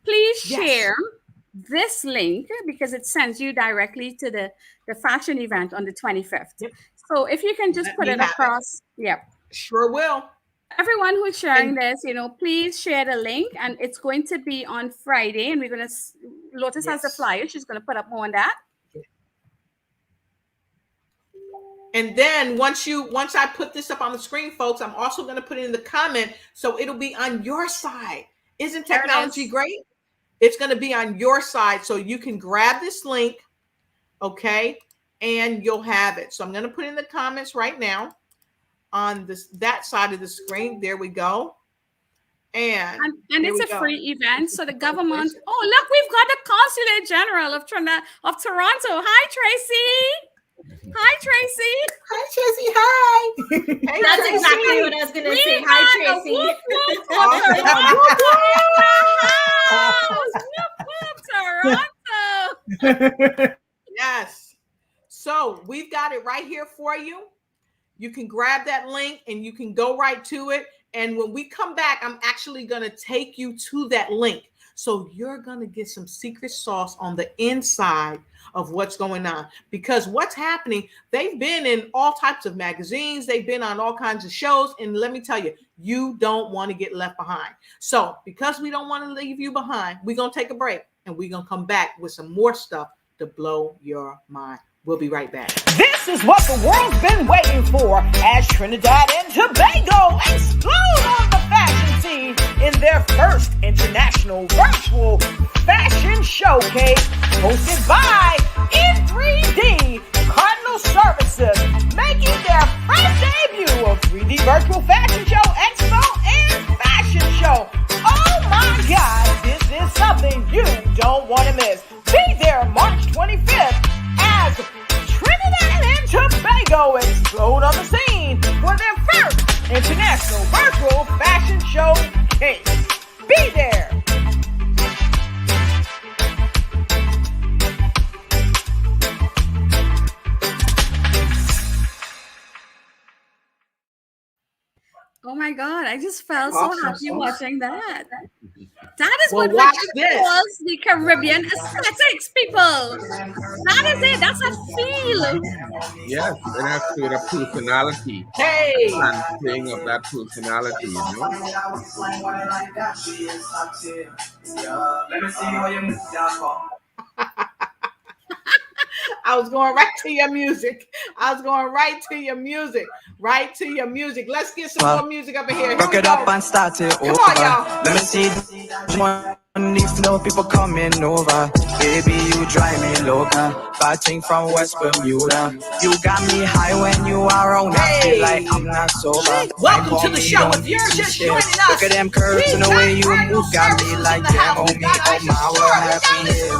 please share this link because it sends you directly to the fashion event on the 25th. Yep. So if you can just put it across. Yep. Sure will. Everyone who's sharing this, please share the link, and it's going to be on Friday, and we're going to, Lotus has the flyer. She's going to put up more on that. And then once I put this up on the screen, folks, I'm also going to put it in the comment, so it'll be on your side. Isn't technology great? It's going to be on your side, so you can grab this link, okay, and you'll have it. So I'm going to put in the comments right now on that side of the screen. There we go. And it's a free event, so the government. Oh, look, we've got the Consulate General of Toronto. Hi, Tracy. Hi, Tracy. Hi, Tracy. Hi. Hey, that's Tracy. Exactly what I was going to say. Hi, Tracy. Toronto. Yes. So we've got it right here for you. You can grab that link and you can go right to it. And when we come back, I'm actually going to take you to that link. So you're going to get some secret sauce on the inside of what's going on, because what's happening, they've been in all types of magazines. They've been on all kinds of shows. And let me tell you, you don't want to get left behind. So because we don't want to leave you behind, we're going to take a break and we're going to come back with some more stuff to blow your mind. We'll be right back. This is what the world's been waiting for as Trinidad and Tobago explode on the fashion scene in their first international virtual fashion showcase hosted by In 3D Cardinal Services, making their first debut of 3D Virtual Fashion Show Expo and Fashion Show. Oh my God, this is something you don't want to miss. Be there March 25th as Trinidad and Tobago explode on the scene for their first international virtual fashion showcase. Be there. Oh my God, I just felt so happy watching that. That is what was the Caribbean aesthetics, people. That is it. That's a feel. Yes, it has to be the personality. Hey! And thing of that personality, Let me see how you move that. I was going right to your music. Right to your music. Let's get some more music up in here. Rock it up and start it over. Come on, y'all. Let me see money flow, people coming over. Baby, you drive me loca. Batting from West Bermuda. You got me high when you are around. I feel like I'm not sober. Welcome to the show. If you're just joining us, look at them curves and the way you move. Got me like them on me. Oh my, what have we here?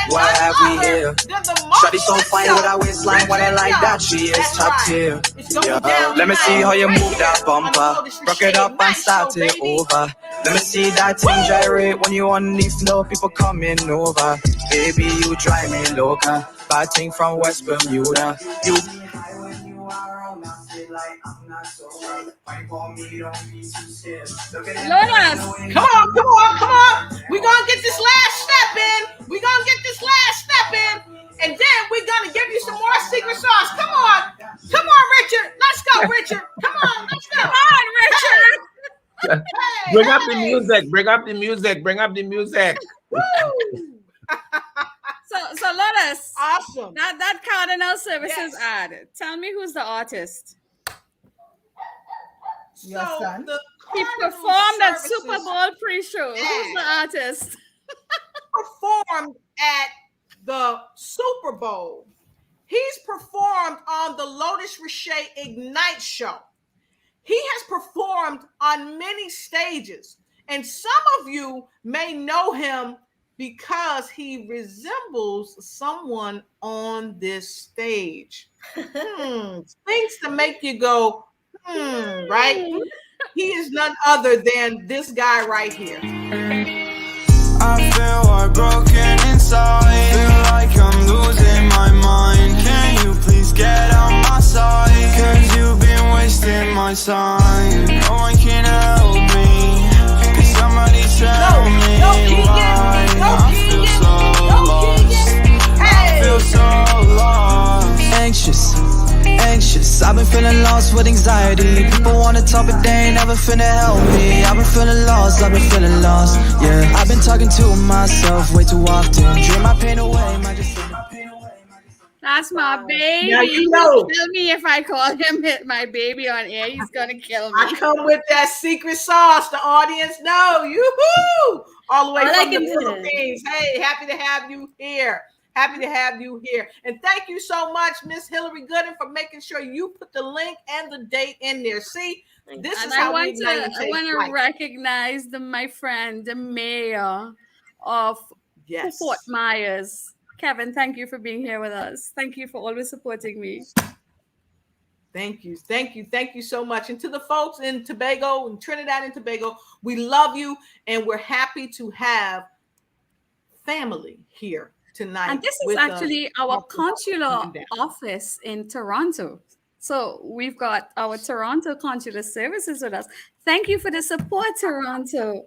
What have we here? Shawty so fine with her waistline. When I like that, she is top tier. Yeah. Let me see how you move that bumper. Rock it up and start it over. Let me see that thing gyrate when you on the floor. People coming over. Baby, you drive me loca. Batting from West Bermuda. You like I'm not sober. Fight for me, don't be too scared. Look at them Lotus, girls in the way Come on, come on, come on. We're going to get this last step in. We're going to get this last step in. And then we're going to give you some more secret sauce. Come on. Come on, Richard. Let's go, Richard. Come on, let's go. come on, Richard. Hey, Bring up the hey. music. Bring up the music. Bring up the music. Woo. So Lotus, Awesome. that Cardinal Services Yes. ad. Tell me who's the artist. Your So son? the He Cardinal performed at Services Super Bowl pre-show. Who's the artist? performed at the Super Bowl. He's performed on the Lotus Riche Ignite show. He has performed on many stages, and some of you may know him because he resembles someone on this stage. Things to make you go, right? He is none other than this guy right here. I feel heartbroken inside. Feel like I'm losing my mind. Can you please get on my side? Cause you've been wasting my time. No one can help me. Can somebody tell me why I feel so lost? I feel so lost. Anxious, I've been feeling lost with anxiety. People wanna talk but they ain't never finna help me. I've been feeling lost, yeah. I've been talking to myself way too often. Dream my pain away, might just That's my baby. Now you He'll know. kill me if I call him my baby on air. He's gonna kill I me. come with that secret sauce. The audience know. Yoo-hoo! All the way I from like the him. Philippines. Hey, happy to have you here. Happy to have you here. And thank you so much, Miss Hillary Gooden, for making sure you put the link and the date in there. See, this And is I how we want ignite and to take flight. recognize my friend, the mayor of Yes. Fort Myers. Kevin, thank you for being here with us. Thank you for always supporting me. Thank you. Thank you. Thank you so much. And to the folks in Tobago and Trinidad and Tobago, we love you and we're happy to have family here tonight. And this is with actually us. our consular office in Toronto. So we've got our Toronto Consular Services with us. Thank you for the support, Toronto.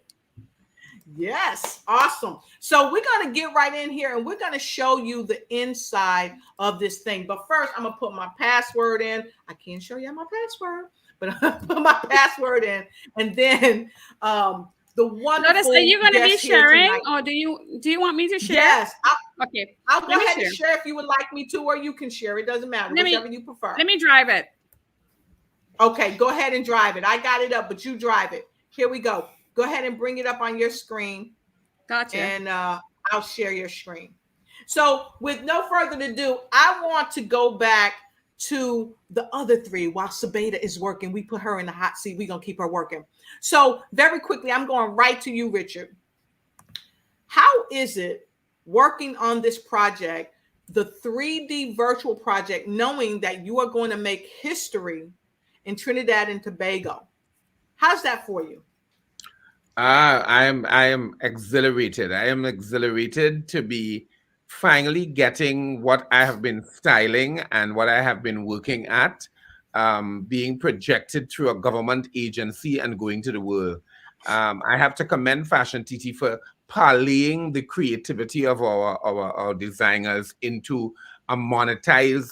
Yes, awesome. So we're going to get right in here and we're going to show you the inside of this thing. But first, I'm going to put my password in. I can't show you my password, but I'm going to put my password in. And then the wonderful Lotus, are you going to be guest here sharing, tonight. or do you want me to share? Yes. Okay. I'll go Let me ahead and share if you would like me to, or you can share. It doesn't matter. Whichever you prefer. Let me drive it. Okay, go ahead and drive it. I got it up, but you drive it. Here we go. Go ahead and bring it up on your screen. Gotcha. And I'll share your screen. So with no further ado, I want to go back to the other three while Sabeeta is working. We put her in the hot seat. We're going to keep her working. So very quickly, I'm going right to you, Richard. How is it working on this project, the 3D virtual project, knowing that you are going to make history in Trinidad and Tobago? How's that for you? I am exhilarated. I am exhilarated to be finally getting what I have been styling and what I have been working at, being projected through a government agency and going to the world. I have to commend Fashion TT for parlaying the creativity of our designers into a monetized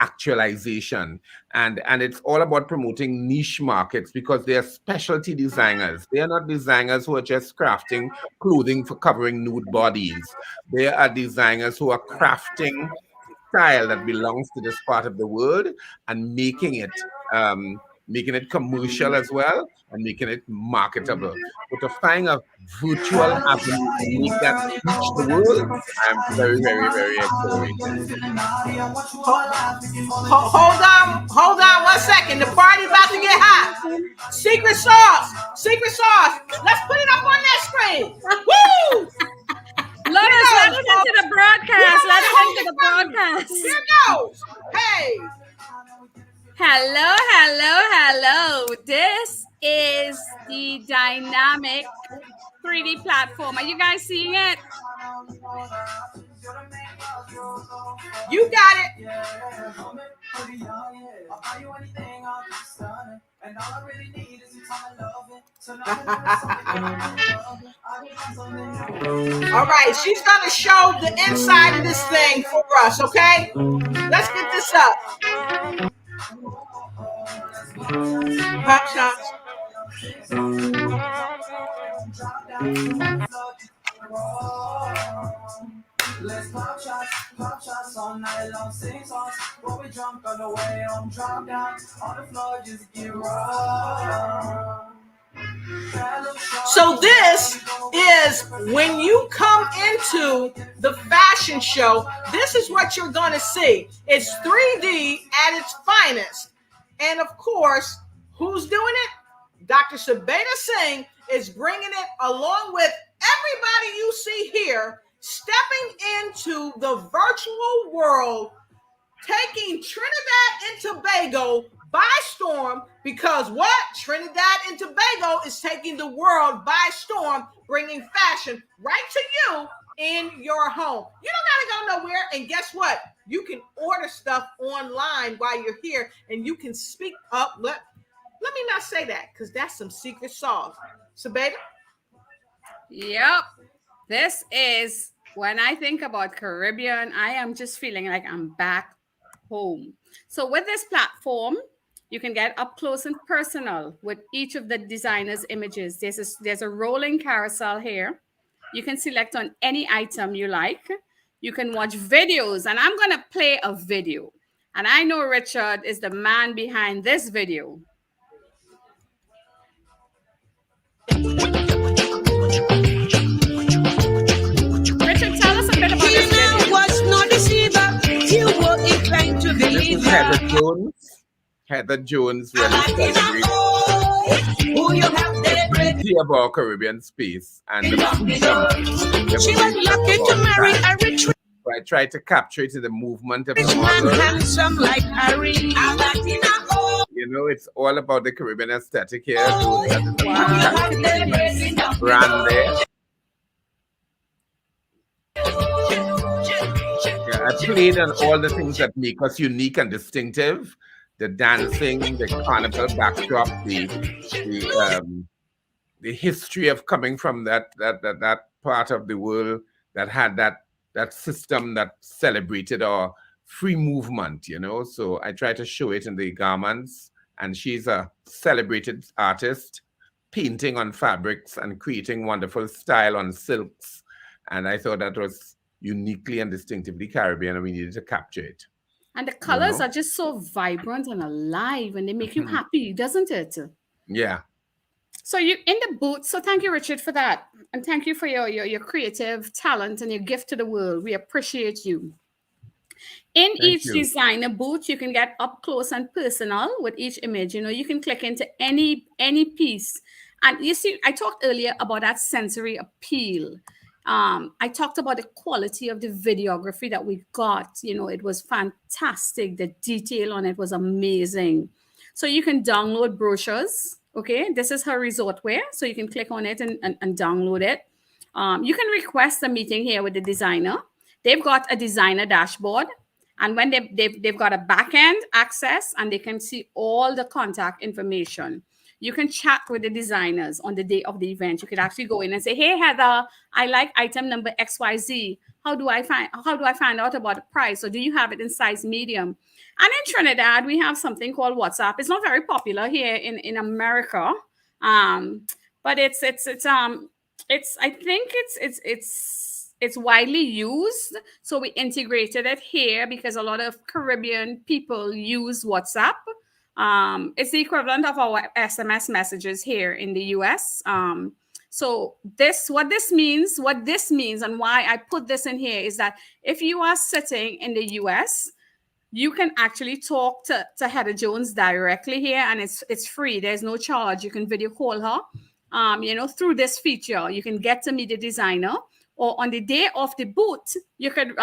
actualization, and it's all about promoting niche markets because they are specialty designers. They are not designers who are just crafting clothing for covering nude bodies. They are designers who are crafting style that belongs to this part of the world and making it commercial as well and making it marketable. But to find a virtual avenue to make that reach the world, I'm very, very, very exhilarated. Hold on 1 second. The party's about to get hot. Secret sauce. Let's put it up on that screen. Woo! Lotus, let us into the broadcast. Let us into the broadcast. Here goes. Hey. Hello. This is the dynamic 3D platform. Are you guys seeing it? You got it. pretty young, yeah. I'll buy you anything, I'll be stunning. And all I really need is your time and loving. So now that there's something All right, she's gonna show the inside of this thing for us, okay? Let's get this up. Pop shots. Let's pop shots all night long, sing songs. While we drunk on the way home, drop down on the floor, just get raw. So this is when you come into the fashion show, this is what you're going to see. It's 3D at its finest. And of course, who's doing it? Dr. Sabeeta Singh is bringing it along with everybody you see here, stepping into the virtual world, taking Trinidad and Tobago by storm, because what? Trinidad and Tobago is taking the world by storm, bringing fashion right to you in your home. You don't gotta go nowhere. And guess what? You can order stuff online while you're here, and you can speak up. Let me not say that, because that's some secret sauce. Sabeeta? Yep. This is, when I think about Caribbean, I am just feeling like I'm back home. So with this platform, you can get up close and personal with each of the designer's images. There's a rolling carousel here. You can select on any item you like. You can watch videos, and I'm going to play a video. And I know Richard is the man behind this video. Richard, tell us a bit about this video. Was not deceiver. You were inclined to believe Heather Jones. Heather Jones really celebrates who you have there. the about Caribbean space and the freedom. She was lucky to marry a rich I tried to capture it in the movement of the man, model. handsome like Harry. You know, it's all about the Caribbean aesthetic here. Brand there. Yeah, I played on all the things that make us unique and distinctive. The dancing, the carnival backdrop, the history of coming from that part of the world that had that system that celebrated our free movement, you know. So I try to show it in the garments, and she's a celebrated artist, painting on fabrics and creating wonderful style on silks. And I thought that was uniquely and distinctively Caribbean, and we needed to capture it. And the colors are just so vibrant and alive, and they make you happy, doesn't it? Yeah. So you in the booth. So thank you, Richard, for that. And thank you for your creative talent and your gift to the world. We appreciate you. In each designer booth, you can get up close and personal with each image. You know, you can click into any piece. And you see, I talked earlier about that sensory appeal. I talked about the quality of the videography that we got. You know, it was fantastic. The detail on it was amazing. So you can download brochures. Okay, this is her resort wear. So you can click on it and download it. You can request a meeting here with the designer. They've got a designer dashboard. And when they've got a back-end access, and they can see all the contact information. You can chat with the designers on the day of the event. You could actually go in and say, "Hey, Heather, I like item number XYZ. How do I find out about the price? Or do you have it in size medium?" And in Trinidad, we have something called WhatsApp. It's not very popular here in America, but it's widely used. So we integrated it here because a lot of Caribbean people use WhatsApp. It's the equivalent of our SMS messages here in the US. So what this means and why I put this in here is that if you are sitting in the US, you can actually talk to Heather Jones directly here, and it's free. There's no charge. You can video call her. Through this feature, you can get to meet the designer. Or on the day of the booth, you could,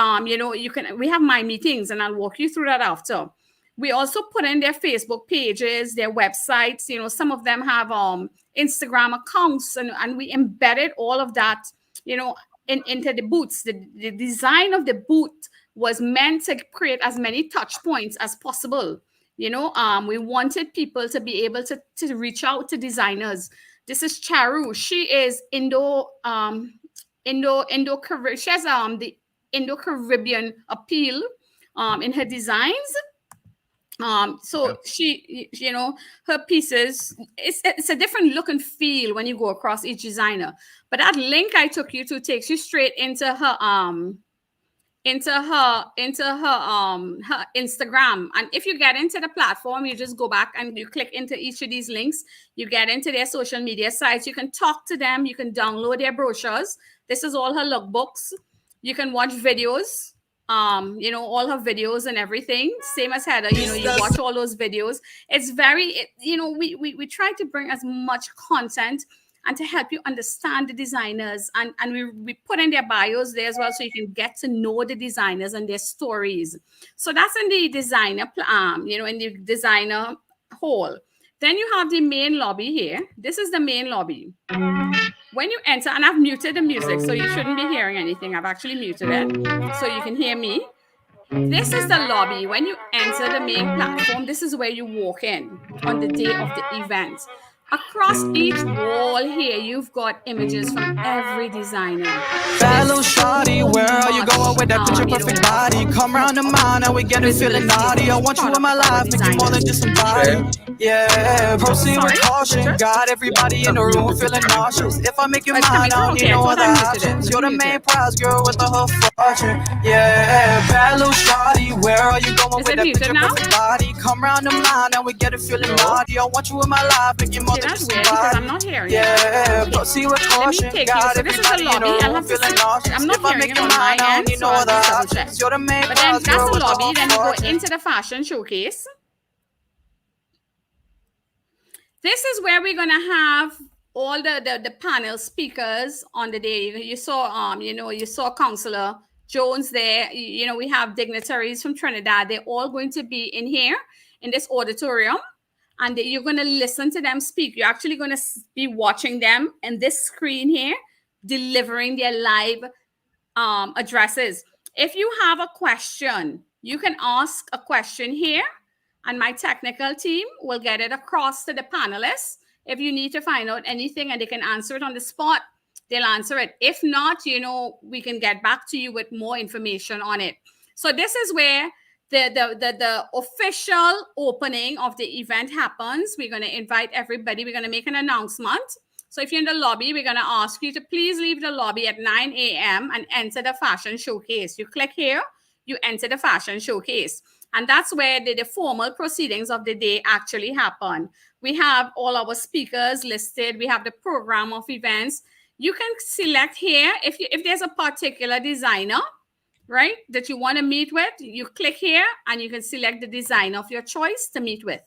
we have my meetings, and I'll walk you through that after. We also put in their Facebook pages, their websites. You know, some of them have Instagram accounts, and we embedded all of that, into the boots. The design of the boot was meant to create as many touch points as possible. You know, we wanted people to be able to reach out to designers. This is Charu. She is Indo Caribbean. She has the Indo Caribbean appeal in her designs. So she, you know, her pieces, it's a different look and feel when you go across each designer. But that link I took you to takes you straight into her her Instagram. And if you get into the platform, you just go back and you click into each of these links. You get into their social media sites. You can talk to them. You can download their brochures. This is all her lookbooks. You can watch videos. You know, all her videos and everything, same as Heather. You know, you watch all those videos. It's very, you know, we try to bring as much content and to help you understand the designers, and we put in their bios there as well, so you can get to know the designers and their stories. So that's in the designer you know, in the designer hall. Then you have the main lobby here. This is the main lobby. When you enter, and I've muted the music, so you shouldn't be hearing anything. I've actually muted it so you can hear me. This is the lobby. When you enter the main platform, this is where you walk in on the day of the event. Across each wall here, you've got images from every designer. Bad little shawty, where are you going with that picture perfect body? Come round the mind and we get it feeling naughty. I want you in my life, make you more than just somebody. Yeah, proceed with caution. Got everybody in the room feeling nauseous. If I make you mine, I don't need no other options. You're the main prize, girl, with the whole fortune. Yeah, bad little shawty, where are you going with that picture perfect body? Come round the mind and we get it feeling naughty. I want you in my life, make you more than just somebody. I'm not hearing yeah, proceed with caution. Got so this is the lobby. I'll have to see. I'm not hearing it on my end, so I'll just double check. But then that's the lobby. Then you go into the fashion showcase. This is where we're gonna have all the panel speakers on the day. You saw you know, you saw Councillor Jones there. You know, we have dignitaries from Trinidad. They're all going to be in here in this auditorium, and you're going to listen to them speak. You're actually going to be watching them in this screen here, delivering their live addresses. If you have a question, you can ask a question here, and my technical team will get it across to the panelists. If you need to find out anything and they can answer it on the spot, they'll answer it. If not, you know, we can get back to you with more information on it. So this is where the official opening of the event happens. We're going to invite everybody. We're going to make an announcement. So if you're in the lobby, we're going to ask you to please leave the lobby at 9 a.m. and enter the fashion showcase. You click here, you enter the fashion showcase. And that's where the formal proceedings of the day actually happen. We have all our speakers listed. We have the program of events. You can select here if there's a particular designer, right, that you want to meet with. You click here and you can select the designer of your choice to meet with.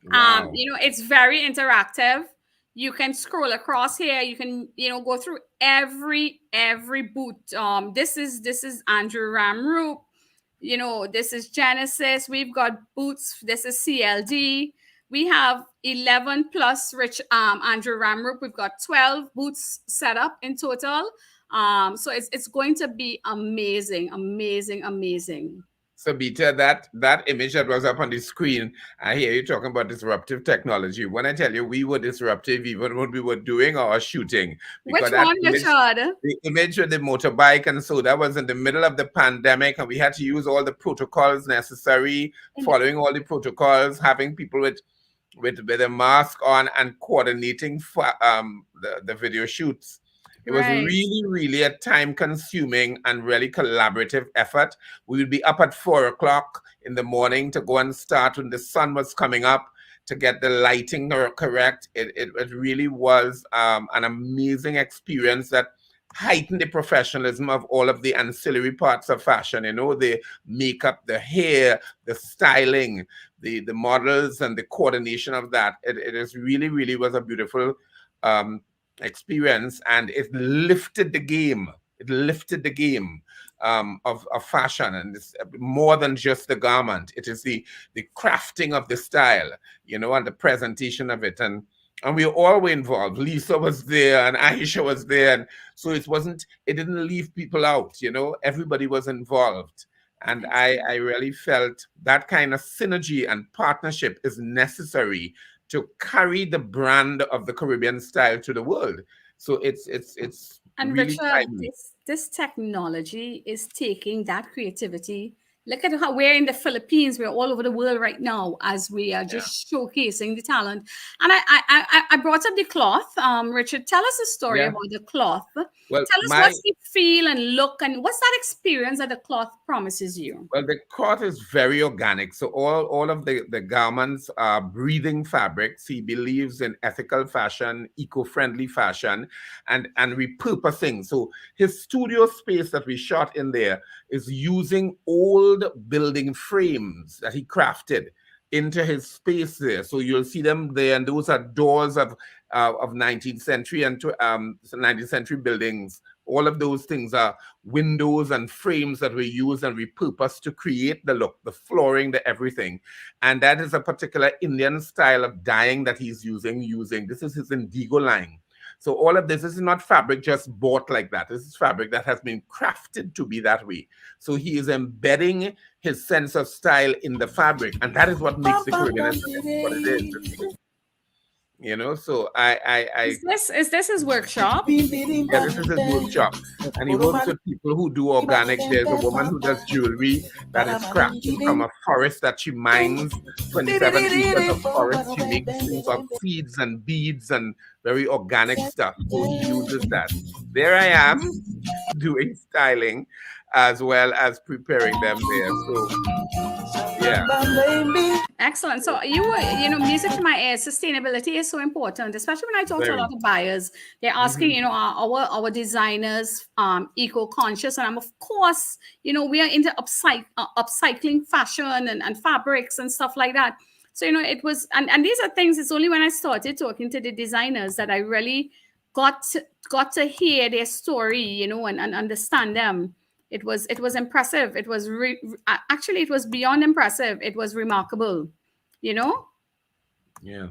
Wow. You know, it's very interactive. You can scroll across here. You can, you know, go through every booth. This is Andrew Ramroop. You know, this is Genesis. We've got booths. This is CLD. We have 11 plus Rich Andrew Ramroop. We've got 12 booths set up in total. So it's going to be amazing, amazing, amazing. Sabeeta, that image that was up on the screen, I hear you talking about disruptive technology. When I tell you we were disruptive even when we were doing our shooting. Which one, Richard? The image of the motorbike, and so that was in the middle of the pandemic, and we had to use all the protocols necessary, following all the protocols, having people with a mask on and coordinating for, the video shoots. It was really, really a time-consuming and really collaborative effort. We would be up at 4 o'clock in the morning to go and start when the sun was coming up to get the lighting correct. It really was an amazing experience that heightened the professionalism of all of the ancillary parts of fashion. You know, the makeup, the hair, the styling, the models, and the coordination of that. It is really, really was a beautiful experience, and it lifted the game. It lifted the game of fashion, and it's more than just the garment. It is the crafting of the style, you know, and the presentation of it. And and we all were involved. Lisa was there and Aisha was there. And so it didn't leave people out, everybody was involved. And I really felt that kind of synergy and partnership is necessary to carry the brand of the Caribbean style to the world. So it's And really Richard, timely. this technology is taking that creativity. Look at how we're in the Philippines. We're all over the world right now as we are just showcasing the talent. And I brought up the cloth. Richard, tell us a story Yeah. about the cloth. Well, Tell us what's the feel and look, and what's that experience that the cloth promises you? Well, the cloth is very organic. So all of the garments are breathing fabrics. He believes in ethical fashion, eco-friendly fashion, and repurposing. So his studio space that we shot in there is using old building frames that he crafted into his space there. So you'll see them there, and those are doors of 19th century and 19th century buildings. All of those things are windows and frames that we use and repurpose to create the look, the flooring, the everything. And that is a particular Indian style of dyeing that he's using. This is his indigo line. So all of this is not fabric just bought like that. This is fabric that has been crafted to be that way. So he is embedding his sense of style in the fabric. And that is what makes the Caribbean what it is. So Is this his workshop? Yeah, this is his workshop, and he works with people who do organic. There's a woman who does jewelry that is crafted from a forest that she mines, 27 acres of forest. She makes things of seeds and beads and very organic stuff. So he uses that. There I am doing styling as well as preparing them there. So yeah. Excellent. So music to my ears, sustainability is so important, especially when I talk to a lot of buyers. They're asking, our designers eco-conscious, and of course, we are into upcycling fashion and fabrics and stuff like that. So it was, and these are things. It's only when I started talking to the designers that I really got to hear their story, and understand them. It was impressive. It was actually, it was beyond impressive. It was remarkable, Yeah.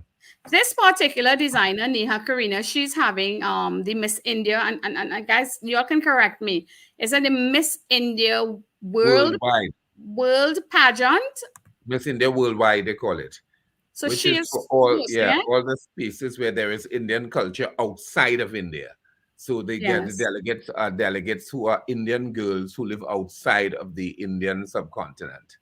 This particular designer, Neha Karina, she's having the Miss India, and guys, you all can correct me. Is that the Miss India world pageant? Miss India Worldwide, they call it. So which she is for all the spaces where there is Indian culture outside of India. So they get the delegates who are Indian girls who live outside of the Indian subcontinent.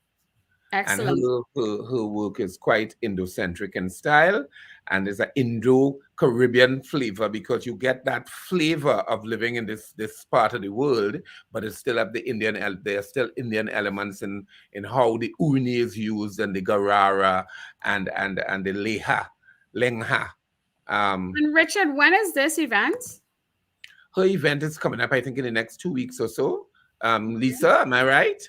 Excellent. And her work is quite Indo-centric in style, and there's an Indo-Caribbean flavor, because you get that flavor of living in this part of the world, but it's still have the there are still Indian elements in how the urni is used, and the garara and the lengha. And Richard, when is this event? Her event is coming up, I think, in the next 2 weeks or so. Lisa, am I right?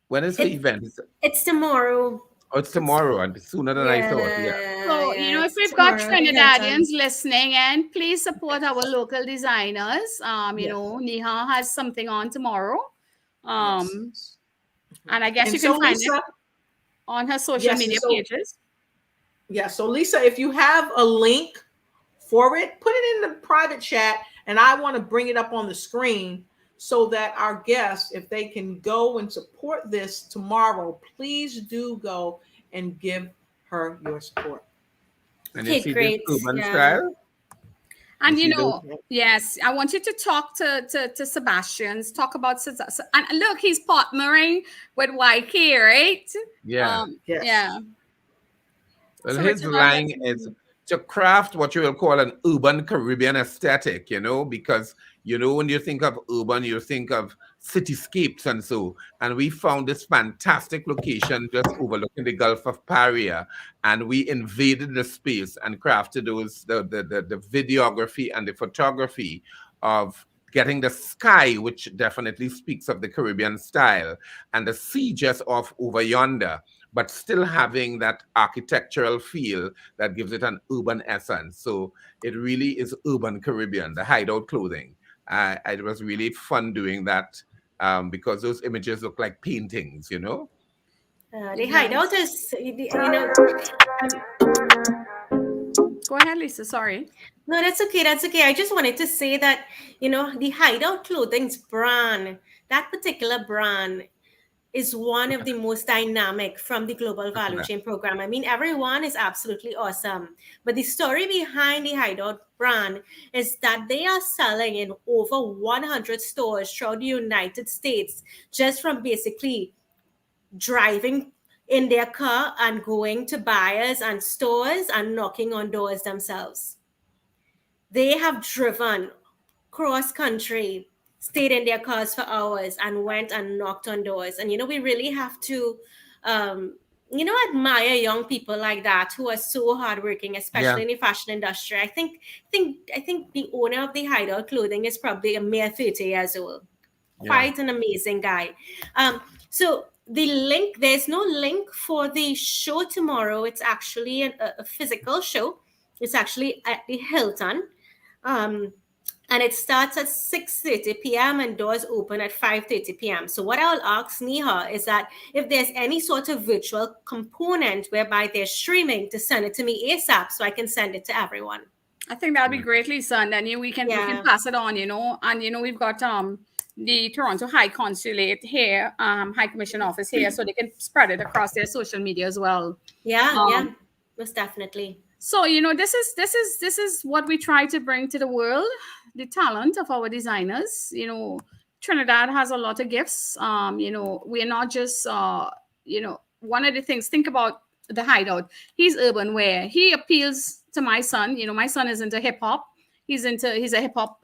When is the event? It's tomorrow. Oh, it's tomorrow, and sooner than I thought. Yeah. So, if we've got Trinidadians listening, and please support our local designers. Neha has something on tomorrow. And I guess you can find it on her social media pages. Yeah. So, Lisa, if you have a link for it, put it in the private chat, and I want to bring it up on the screen, so that our guests, if they can go and support this tomorrow, please do go and give her your support. And you see this urban style? And yes, I want you to talk to Sebastian, talk about, and look, he's partnering with YK, right? Yeah. Yeah. Well, so his line is to craft what you will call an urban Caribbean aesthetic, because when you think of urban, you think of cityscapes and so. And we found this fantastic location just overlooking the Gulf of Paria, and we invaded the space and crafted the videography and the photography of getting the sky, which definitely speaks of the Caribbean style, and the sea just off over yonder, but still having that architectural feel that gives it an urban essence. So it really is urban Caribbean, the hideout clothing. It was really fun doing that because those images look like paintings, The hideout is, Go ahead, Lisa. Sorry. No, that's okay. That's okay. I just wanted to say that, the Hideout Clothing's brand, that particular brand is one of the most dynamic from the Global Value Chain program. I mean, everyone is absolutely awesome. But the story behind the Hideout brand is that they are selling in over 100 stores throughout the United States, just from basically driving in their car and going to buyers and stores and knocking on doors themselves. They have driven cross country, stayed in their cars for hours and went and knocked on doors. And, we really have to, admire young people like that who are so hardworking, especially in the fashion industry. I think the owner of the Hideout Clothing is probably a mere 30 years old. Quite an amazing guy. So the link, there's no link for the show tomorrow. It's actually a physical show. It's actually at the Hilton. And it starts at 6:30 p.m. and doors open at 5:30 p.m. So what I'll ask Neha is that if there's any sort of virtual component whereby they're streaming, to send it to me ASAP so I can send it to everyone. I think that'll be great, Lisa. And then we can pass it on, And we've got the Toronto High Consulate here, High Commission office here, so they can spread it across their social media as well. Yeah, most definitely. So this is what we try to bring to the world, the talent of our designers. Trinidad has a lot of gifts. We're not just one of the things. Think about the Hideout. He's urban wear. He appeals to my son. My son is into hip hop. He's a hip hop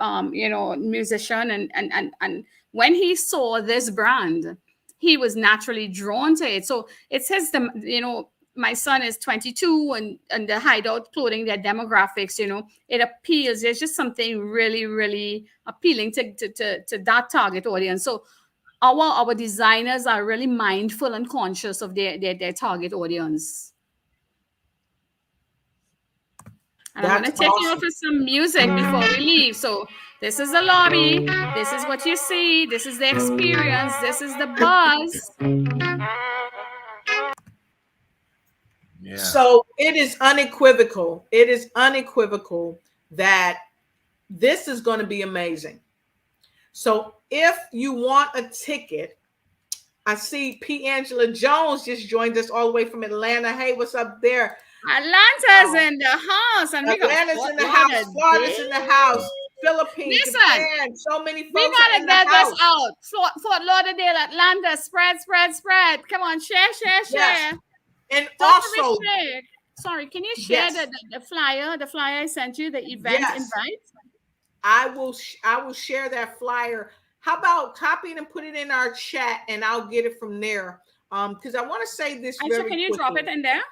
musician, and when he saw this brand, he was naturally drawn to it. So it says my son is 22, and the Hideout Clothing, their demographics, it appeals. There's just something really, really appealing to that target audience. So our designers are really mindful and conscious of their target audience. And I'm going to take you off with some music before we leave. So this is the lobby. This is what you see. This is the experience. This is the buzz. Yeah. So it is unequivocal. It is unequivocal that this is going to be amazing. So if you want a ticket, I see P. Angela Jones just joined us all the way from Atlanta. Hey, what's up there? Atlanta's in the house. And Atlanta's in the house. Florida's in the house. Philippines, Japan, so many folks. We gotta get this out. Fort Lauderdale, Atlanta, spread. Come on, share. Yes. And also, sorry, can you share the flyer? The flyer I sent you, the event invite. I will share that flyer. How about copy it and put it in our chat, and I'll get it from there. Because I want to say this. Aisha, can you drop it in there?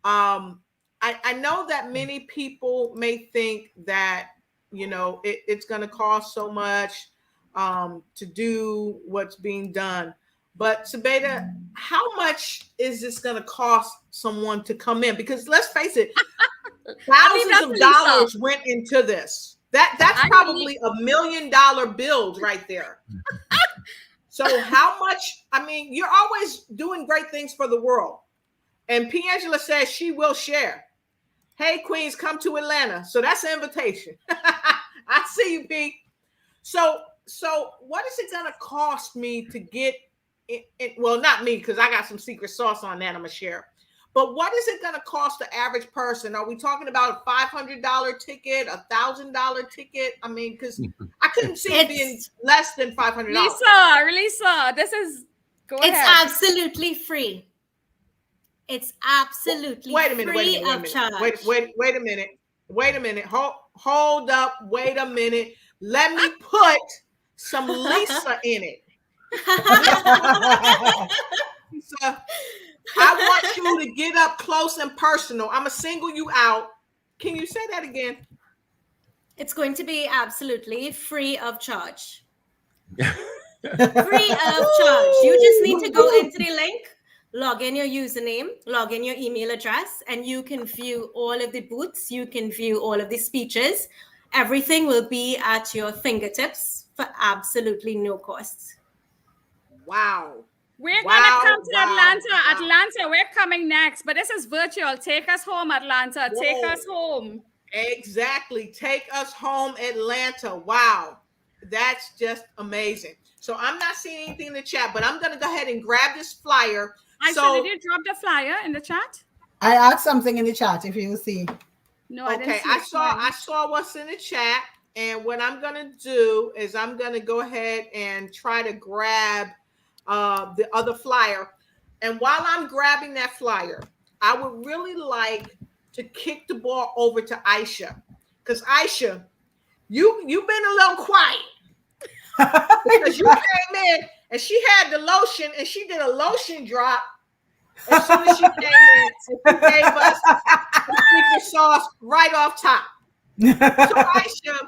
I know that many people may think that it's going to cost so much to do what's being done. But Sabeeta, how much is this going to cost someone to come in? Because let's face it, thousands of dollars went into this. That's probably $1 million build right there. So how much? I mean, you're always doing great things for the world. And P. Angela says she will share. Hey, Queens, come to Atlanta. So that's an invitation. I see you, P. So what is it going to cost me to get well, not me, because I got some secret sauce on that I'm going to share. But what is it going to cost the average person? Are we talking about a $500 ticket, $1,000 ticket? I mean, because I couldn't see it being less than $500. Lisa, this is, go ahead. It's absolutely free. It's absolutely wait a minute, free wait a minute. Hold up. Wait a minute. Let me put some Lisa in it. Lisa, I want you to get up close and personal. I'm going to single you out. Can you say that again? It's going to be absolutely free of charge. Free of charge. You just need to go into the link, log in your username, log in your email address, and you can view all of the booths. You can view all of the speeches. Everything will be at your fingertips for absolutely no cost. Wow. We're going to come to Atlanta. Atlanta, we're coming next. But this is virtual. Take us home, Atlanta. Take us home. Exactly. Take us home, Atlanta. Wow. That's just amazing. So I'm not seeing anything in the chat, but I'm going to go ahead and grab this flyer. Aisha, did you drop the flyer in the chat? I asked something in the chat, if you see. No, I didn't Okay, see I saw what's in the chat, and what I'm gonna do is I'm gonna go ahead and try to grab the other flyer. And while I'm grabbing that flyer, I would really like to kick the ball over to Aisha, because Aisha, you've been a little quiet because you came in and she had the lotion and she did a lotion drop as soon as she came in and she gave us the secret sauce right off top. So Aisha,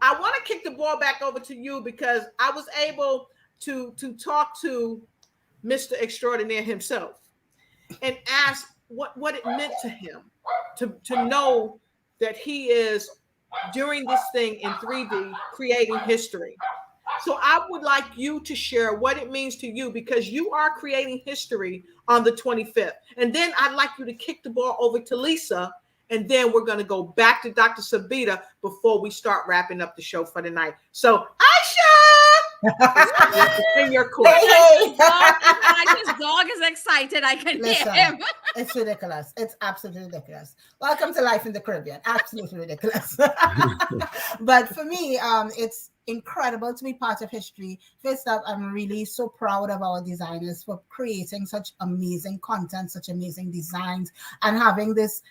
I want to kick the ball back over to you because I was able to talk to Mr. Extraordinaire himself and ask what it meant to him to know that he is doing this thing in 3D, creating history. So I would like you to share what it means to you because you are creating history on the 25th. And then I'd like you to kick the ball over to Lisa. And then we're going to go back to Dr. Sabeeta before we start wrapping up the show for the night. So Aisha, in your court. Aisha's dog is excited. I can hear him. It's ridiculous. It's absolutely ridiculous. Welcome to Life in the Caribbean. Absolutely ridiculous. But for me, it's incredible to be part of history. First up, I'm really so proud of our designers for creating such amazing content, such amazing designs, and having this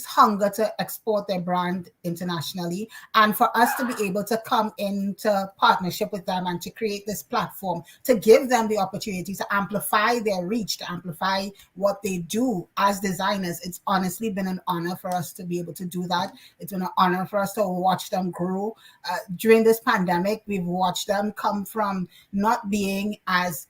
hunger to export their brand internationally, and for us to be able to come into partnership with them and to create this platform to give them the opportunity to amplify their reach, to amplify what they do as designers. It's honestly been an honor for us to be able to do that. It's been an honor for us to watch them grow. During this pandemic, we've watched them come from not being as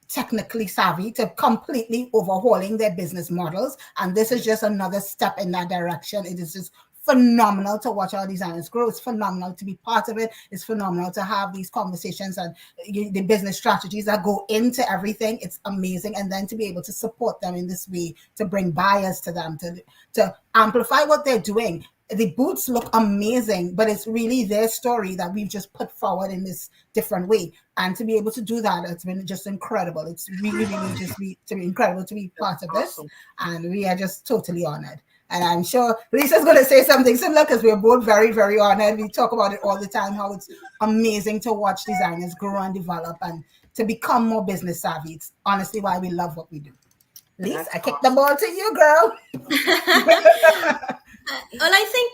technically savvy to completely overhauling their business models, and this is just another step in that direction. It is just phenomenal to watch our designers grow. It's phenomenal to be part of it. It's phenomenal to have these conversations and the business strategies that go into everything. It's amazing. And then to be able to support them in this way, to bring buyers to them, to amplify what they're doing. The boots look amazing, but it's really their story that we've just put forward in this different way. And to be able to do that, it's been just incredible. It's really, really just be incredible to be part of this. And we are just totally honored. And I'm sure Lisa's going to say something similar because we're both very, very honored. We talk about it all the time, how it's amazing to watch designers grow and develop and to become more business savvy. It's honestly why we love what we do. Lisa, I kick the ball to you, girl. Well, I think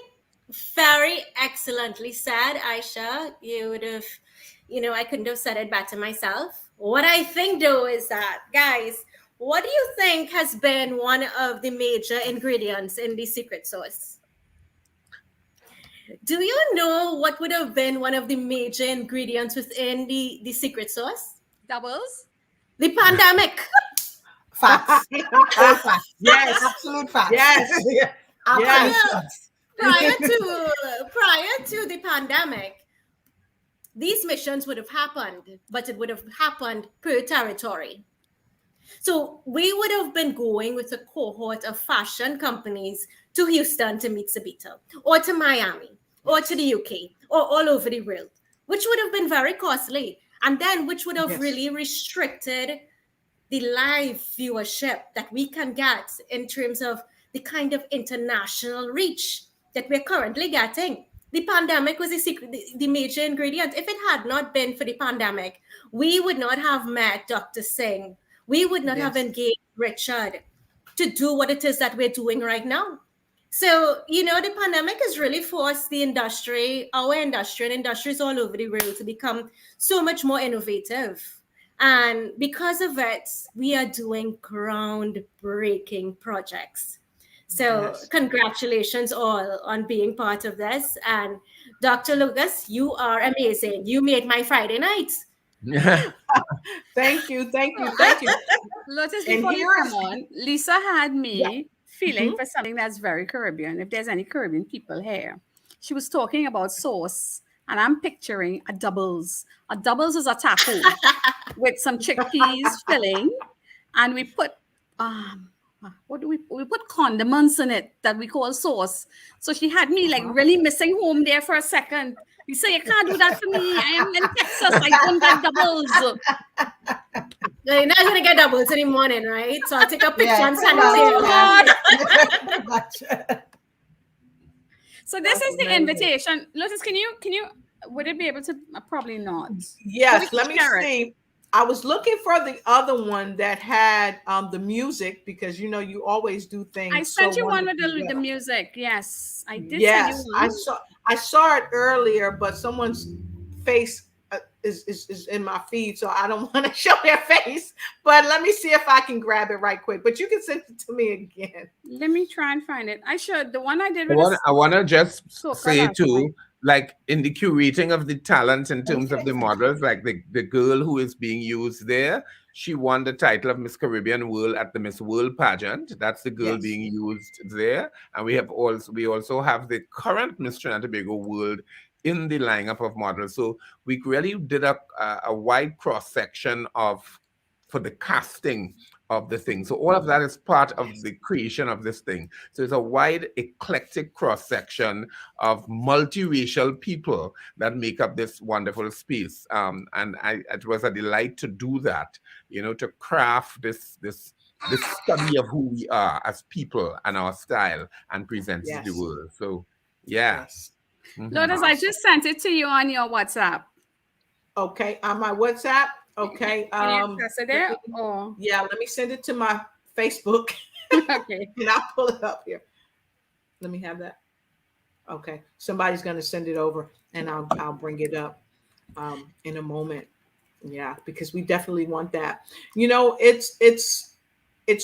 very excellently said, Aisha. You would have, I couldn't have said it better myself. What I think, though, is that, guys, what do you think has been one of the major ingredients in the secret sauce? Do you know what would have been one of the major ingredients within the secret sauce? Doubles? The pandemic. Facts. Facts. Yes. Absolute facts. Yes. Yes. Prior to the pandemic, these missions would have happened, but it would have happened per territory. So we would have been going with a cohort of fashion companies to Houston to meet Sabeeta, or to Miami, or to the UK, or all over the world, which would have been very costly, and then which would have really restricted the live viewership that we can get in terms of the kind of international reach that we're currently getting. The pandemic was the major ingredient. If it had not been for the pandemic, we would not have met Dr. Singh. We would not have engaged Richard to do what it is that we're doing right now. So, the pandemic has really forced the industry, our industry, and industries all over the world to become so much more innovative. And because of it, we are doing groundbreaking projects. So congratulations all on being part of this. And Dr. Lucas, you are amazing. You made my Friday night. Thank you. Lotus, before you come on, Lisa had me feeling for something that's very Caribbean. If there's any Caribbean people here, she was talking about sauce, and I'm picturing a doubles. A doubles is a taco with some chickpeas filling, and we put what do we put condiments in it that we call sauce. So she had me like really missing home there for a second. You say you can't do that for me. I am in Texas. I don't get doubles. You're not gonna get doubles in the morning, right? So I'll take a picture and send it to you. So this is the invitation. Lotus, can you would it be able to? Probably not. Yes, let me see. I was looking for the other one that had the music, because you know you always do things. I sent you one with the music. Yes, I did. Yes, send you one. I saw it earlier, but someone's face is in my feed, so I don't want to show their face. But let me see if I can grab it right quick. But you can send it to me again. Let me try and find it. I should. The one I did. I want to just say too, like in the curating of the talents in terms of the models, like the girl who is being used there, she won the title of Miss Caribbean World at the Miss World pageant. That's the girl being used there. And we also have the current Miss Trinidad and Tobago World in the lineup of models. So we really did a wide cross section for the casting of the thing. So all of that is part of the creation of this thing. So it's a wide, eclectic cross-section of multiracial people that make up this wonderful space. And it was a delight to do that, you know, to craft this study of who we are as people and our style and present it to the world. So, yes. Lotus, I just sent it to you on your WhatsApp. Okay, on my WhatsApp. Okay. Can you press it there? Yeah, let me send it to my Facebook. Okay. And I'll pull it up here. Let me have that. Okay. Somebody's going to send it over, and I'll bring it up in a moment. Yeah, because we definitely want that. You know, it's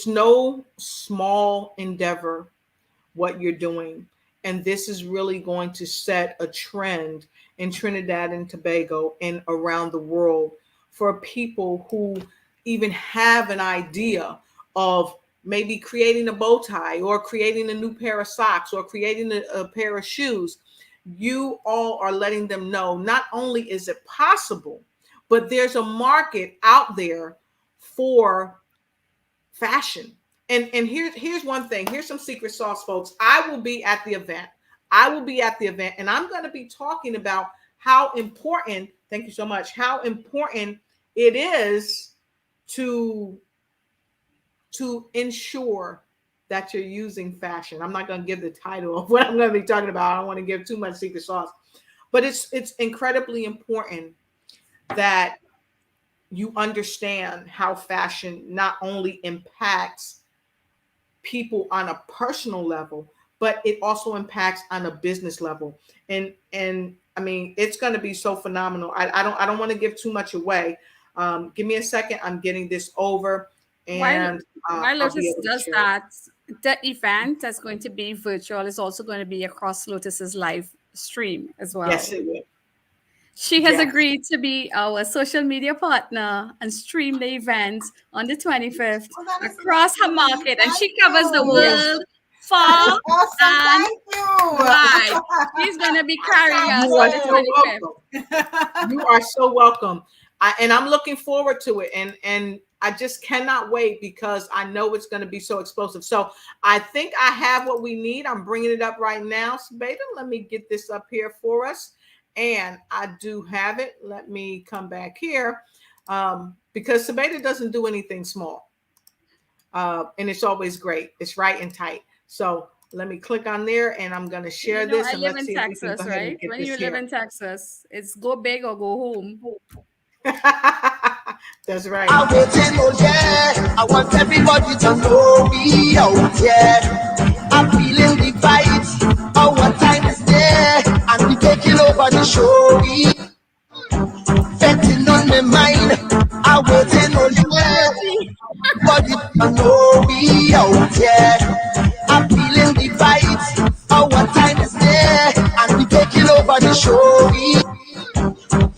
no small endeavor what you're doing. And this is really going to set a trend in Trinidad and Tobago and around the world for people who even have an idea of maybe creating a bow tie or creating a new pair of socks or creating a pair of shoes. You all are letting them know not only is it possible, but there's a market out there for fashion. And here's one thing. Here's some secret sauce, folks. I will be at the event. And I'm going to be talking about how important, thank you so much, how important it is to ensure that you're using fashion. I'm not going to give the title of what I'm going to be talking about. I don't want to give too much secret sauce, but it's incredibly important that you understand how fashion not only impacts people on a personal level, but it also impacts on a business level. And I mean, it's going to be so phenomenal. I don't want to give too much away. Give me a second. I'm getting this over. And while Lotus does that, the event that's going to be virtual is also going to be across Lotus's live stream as well. Yes, it will. She has agreed to be our social media partner and stream the event on the 25th across her market. And she covers the world far and wide. She's going to be carrying us on the 25th. You are so welcome. And I'm looking forward to it. And I just cannot wait because I know it's going to be so explosive. So I think I have what we need. I'm bringing it up right now. Sabeeta, let me get this up here for us. And I do have it. Let me come back here because Sabeeta doesn't do anything small. And it's always great. It's right and tight. So let me click on there and I'm going to share this. I live in Texas, right? When you live in Texas, it's go big or go home. That's right. I will tell you, yeah. I want everybody to know me out, yeah. I'm feeling the vibes. Our time is there, and we taking over the show. Betting on my mind. I will tell you, yeah. Everybody to know me out, yeah. I'm feeling the vibes. Our time is there, and we taking over the show.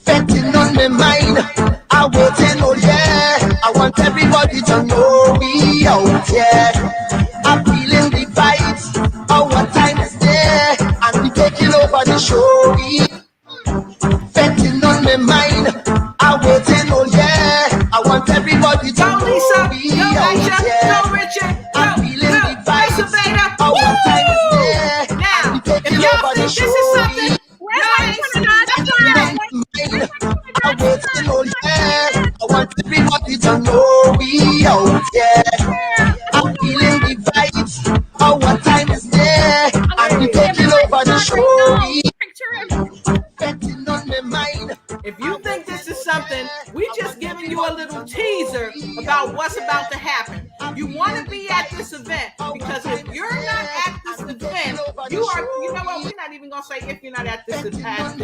Betting on my mind. I will tell you, yeah. I want everybody to know me out, yeah. I'm feeling the vibes. Our time is there, and we taking over the show. Betting on my mind. I will tell you, yeah. I want everybody to know me out, yeah. Go Richard, go. be out, yeah. I'm feeling the vibes. Our time is there, and we taking over the show. Betting on the mind. If you think this is something, we just giving you a little teaser about what's about to happen. You want to be at this event, because if you're not at this event, you know what, we're not even going to say if you're not at this event.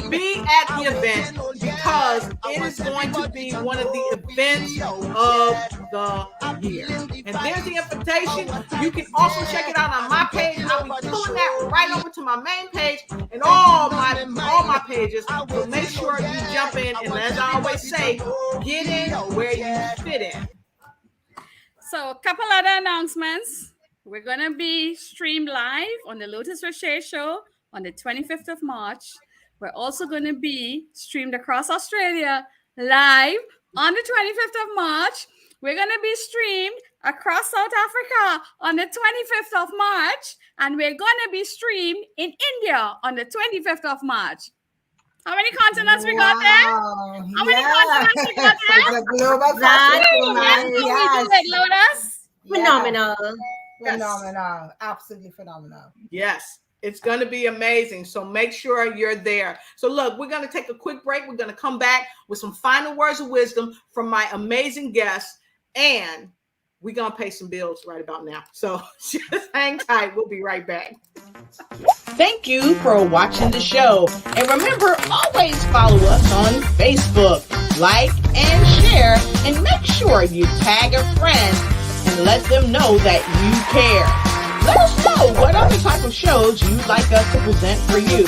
Be at the event, because it is going to be one of the events of the year. And there's the invitation. You can also check it out on my page. I'll be pulling that right over to my main page and all my pages. So make sure you jump in, and as I always say, get in where you fit in. So a couple other announcements. We're going to be streamed live on the Lotus Riche Show on the 25th of March. We're also going to be streamed across Australia live on the 25th of March. We're going to be streamed across South Africa on the 25th of March. And we're going to be streamed in India on the 25th of March. How many continents we got there? How many continents we got there? It's a global fashion. Yes. Lotus? Phenomenal. Phenomenal. Absolutely phenomenal. Yes, it's going to be amazing. So make sure you're there. So look, we're going to take a quick break. We're going to come back with some final words of wisdom from my amazing guests, and we're going to pay some bills right about now. So just hang tight. We'll be right back. Thank you for watching the show. And remember, always follow us on Facebook. Like and share, and make sure you tag a friend and let them know that you care. Let us know what other type of shows you'd like us to present for you.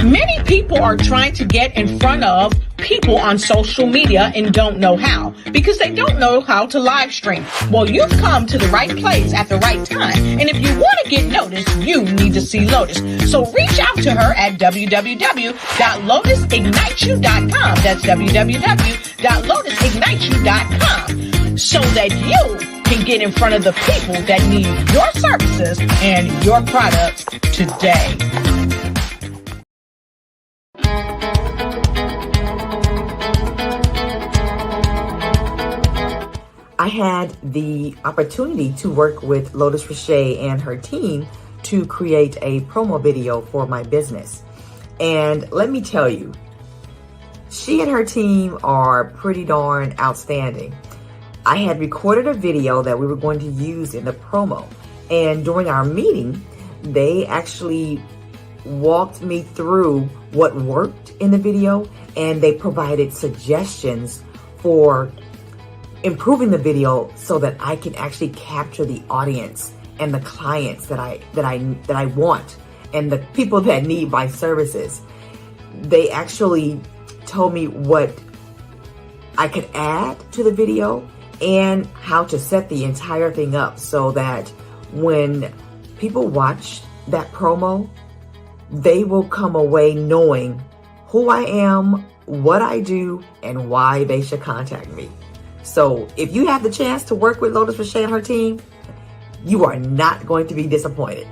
Many people are trying to get in front of people on social media and don't know how, because they don't know how to live stream. Well, you've come to the right place at the right time. And if you want to get noticed, you need to see Lotus. So reach out to her at www.lotusigniteyou.com. That's www.lotusigniteyou.com, so that you can get in front of the people that need your services and your products today. I had the opportunity to work with Lotus Riche and her team to create a promo video for my business. And let me tell you, she and her team are pretty darn outstanding. I had recorded a video that we were going to use in the promo. And during our meeting, they actually walked me through what worked in the video, and they provided suggestions for improving the video so that I can actually capture the audience and the clients that I want, and the people that need my services. They actually told me what I could add to the video and how to set the entire thing up so that when people watch that promo, they will come away knowing who I am, what I do, and why they should contact me. So if you have the chance to work with Lotus Riche and her team, you are not going to be disappointed.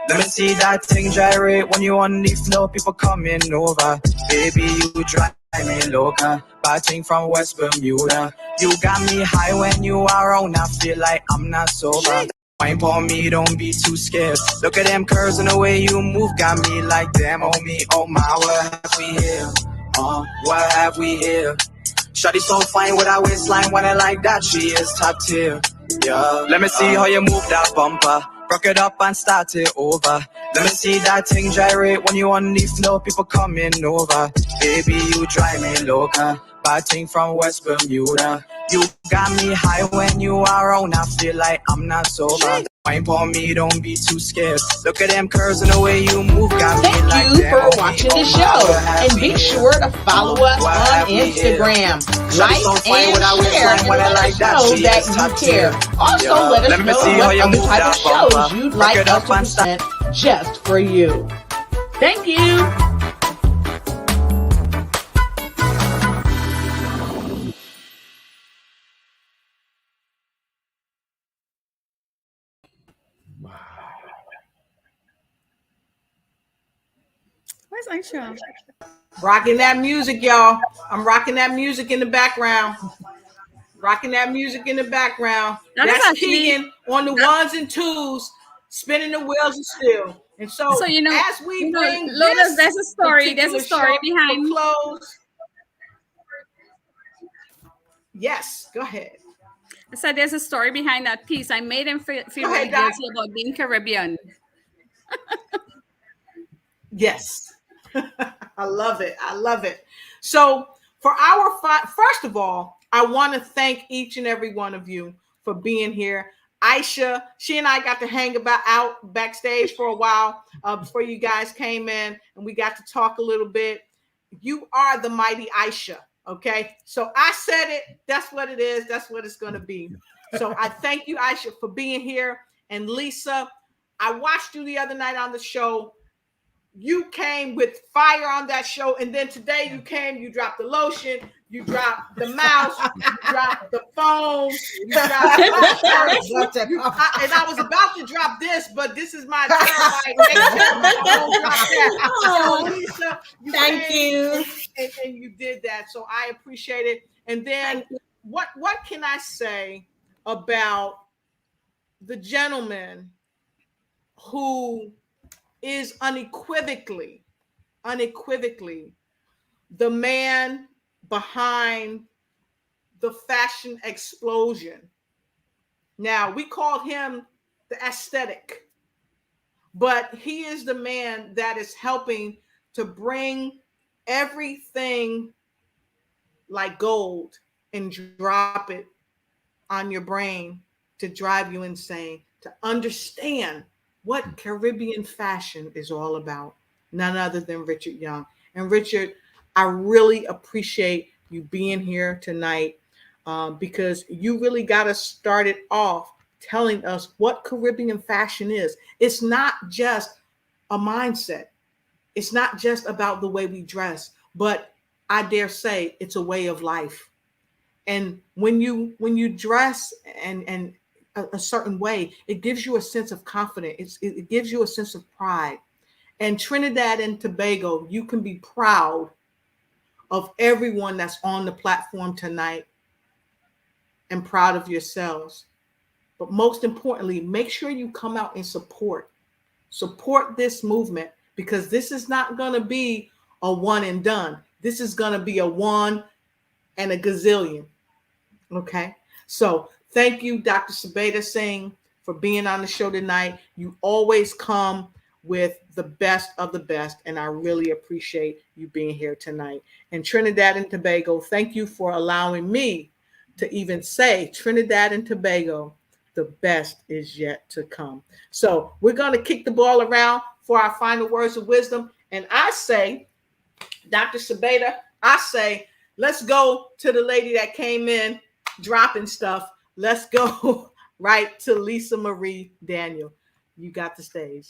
Let me see that thing gyrate when you on the floor, people coming over. Baby, you drive me loca. Bad thing from West Bermuda. You got me high when you are around. I feel like I'm not sober. Wine for me, don't be too scared. Look at them curves and the way you move. Got me like damn, oh me, oh my, what have we here? What have we here? Shawty so fine with her waistline, when I like that, she is top tier. Yeah, let me see how you move that bumper. Rock it up and start it over. Let me see that thing gyrate when you on the floor, people coming over. Baby, you drive me loca. bad thing from West Bermuda. You got me high when you are around. I feel like I'm not sober. Wine for me, don't be too scared. Look at them curves and the way you move. Got me Thank like you them. for watching the show. And be sure to follow us on Instagram. Like and share and let us know that you care. Also, let us know what other type of shows you'd like us to present just for you. Thank you. Where's Aisha? Rocking that music, y'all. I'm rocking that music in the background. Rocking that music in the background. That's Keegan on the ones and twos, spinning the wheels of steel. And so as we bring Lotus, there's a story show behind close. Yes, go ahead. I said there's a story behind that piece. I made him feel really guilty about being Caribbean. Yes. I love it. I love it. So for our first of all, I want to thank each and every one of you for being here. Aisha, she and I got to hang out backstage for a while before you guys came in, and we got to talk a little bit. You are the mighty Aisha, okay? So I said it. That's what it is. That's what it's going to be. So I thank you, Aisha, for being here. And Lisa, I watched you the other night on the show. You came with fire on that show, and then today you dropped the lotion, you dropped the mouse, you dropped the phone, you dropped the shirt. And I was about to drop this, but this is my Oh, Lisa, thank you. And you did that, so I appreciate it. And then what can I say about the gentleman who is unequivocally the man behind the fashion explosion? Now, we called him the aesthetic, but he is the man that is helping to bring everything like gold and drop it on your brain to drive you insane, to understand what Caribbean fashion is all about. None other than Richard Young. And Richard, I really appreciate you being here tonight because you really got us started off telling us what Caribbean fashion is. It's not just a mindset. It's not just about the way we dress, but I dare say it's a way of life. And when you dress and a certain way, it gives you a sense of confidence. It gives you a sense of pride. And Trinidad and Tobago, you can be proud of everyone that's on the platform tonight and proud of yourselves. But most importantly, make sure you come out and support this movement, because this is not going to be a one and done. This is going to be a one and a gazillion. Okay. So thank you, Dr. Sabeeta Singh, for being on the show tonight. You always come with the best of the best, and I really appreciate you being here tonight. And Trinidad and Tobago, thank you for allowing me to even say Trinidad and Tobago, the best is yet to come. So we're going to kick the ball around for our final words of wisdom. And I say, Dr. Sabeeta, I say, let's go to the lady that came in dropping stuff. Let's go right to Lisa Marie Daniel. You got the stage.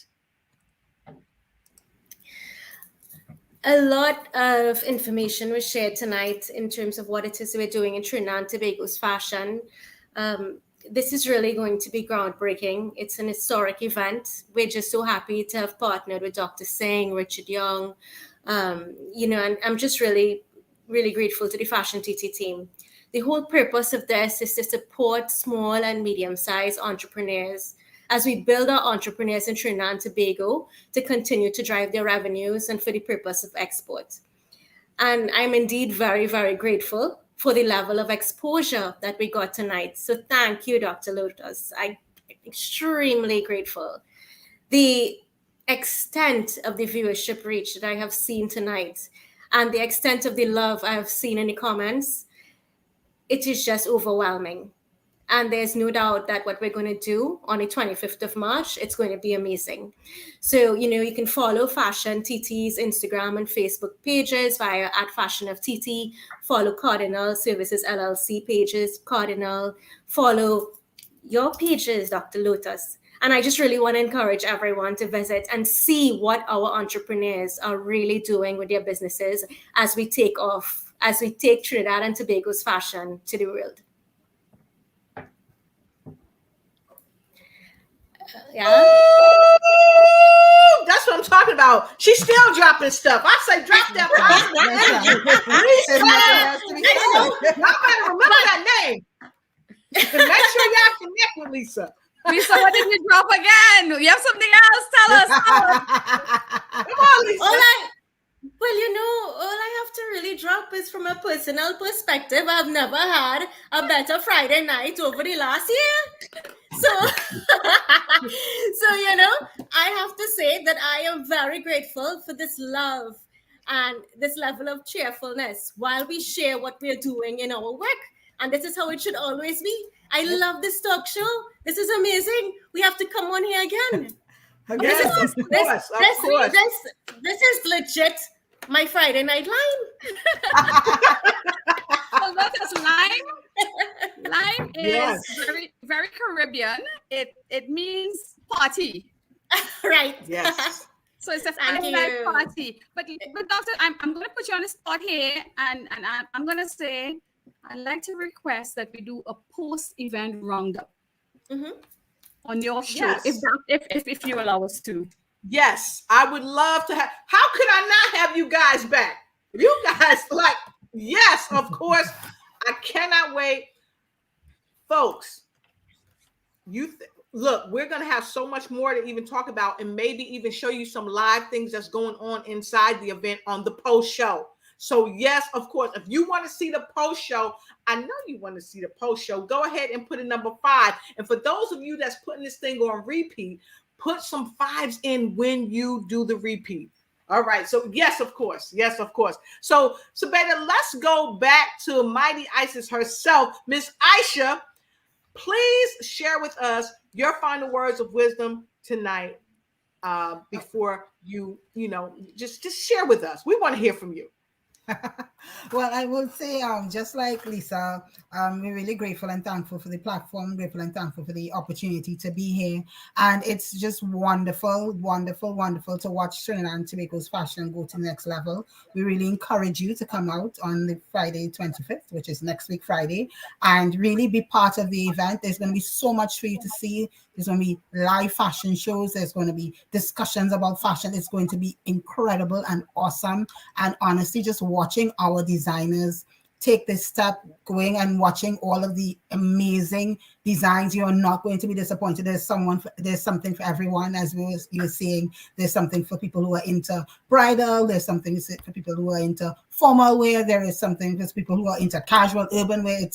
A lot of information was shared tonight in terms of what it is we're doing in Trinidad and Tobago's fashion. This is really going to be groundbreaking. It's an historic event. We're just so happy to have partnered with Dr. Singh, Richard Young, and I'm just really, really grateful to the Fashion TT team. The whole purpose of this is to support small and medium-sized entrepreneurs as we build our entrepreneurs in Trinidad and Tobago to continue to drive their revenues and for the purpose of export. And I'm indeed very, very grateful for the level of exposure that we got tonight. So thank you, Dr. Lotus. I'm extremely grateful. The extent of the viewership reach that I have seen tonight, and the extent of the love I've seen in the comments, it is just overwhelming. And there's no doubt that what we're going to do on the 25th of March, it's going to be amazing. So, you can follow Fashion TT's Instagram and Facebook pages via @Fashion of TT. Follow Cardinal Services LLC pages, Cardinal. Follow your pages, Dr. Lotus. And I just really want to encourage everyone to visit and see what our entrepreneurs are really doing with their businesses as we take off, as we take Trinidad and Tobago's fashion to the world. Yeah. Ooh, that's what I'm talking about. She's still dropping stuff. I say drop that Lisa. Y'all better remember that name. And make sure y'all connect with Lisa. Lisa, what did you drop again? You have something else? Tell us. Come on, Lisa. All I have to really drop is from a personal perspective. I've never had a better Friday night over the last year. So, I have to say that I am very grateful for this love and this level of cheerfulness while we share what we're doing in our work. And this is how it should always be. I love this talk show. This is amazing. We have to come on here again. Yes, This is legit my Friday night line. Well, Lotus, lime is very, very Caribbean. It means party. Right. Yes. So it's a Friday night party. But Doctor, I'm going to put you on the spot here, and I'm going to say I'd like to request that we do a post-event roundup on your show, Yes. if you allow us to. Yes, I would love to have. How could I not have you guys back? You guys, yes, of course. I cannot wait. Folks, look, we're going to have so much more to even talk about and maybe even show you some live things that's going on inside the event on the post show. So yes, of course, if you want to see the post show, I know you want to see the post show, go ahead and put in number 5. And for those of you that's putting this thing on repeat, put some 5s in when you do the repeat. All right. So yes, of course. Yes, of course. So Sabeeta, let's go back to Mighty Isis herself. Miss Aisha, please share with us your final words of wisdom tonight before you just share with us. We want to hear from you. Well, I will say, just like Lisa, we're really grateful and thankful for the platform, grateful and thankful for the opportunity to be here. And it's just wonderful, wonderful, wonderful to watch Trinidad and Tobago's fashion go to the next level. We really encourage you to come out on the Friday 25th, which is next week Friday, and really be part of the event. There's going to be so much for you to see. There's going to be live fashion shows. There's going to be discussions about fashion. It's going to be incredible and awesome. And honestly, just watching our designers take this step, going and watching all of the amazing designs, you're not going to be disappointed. There's something for everyone, as you were saying. There's something for people who are into bridal. There's something for people who are into formal wear. There is something for people who are into casual urban wear.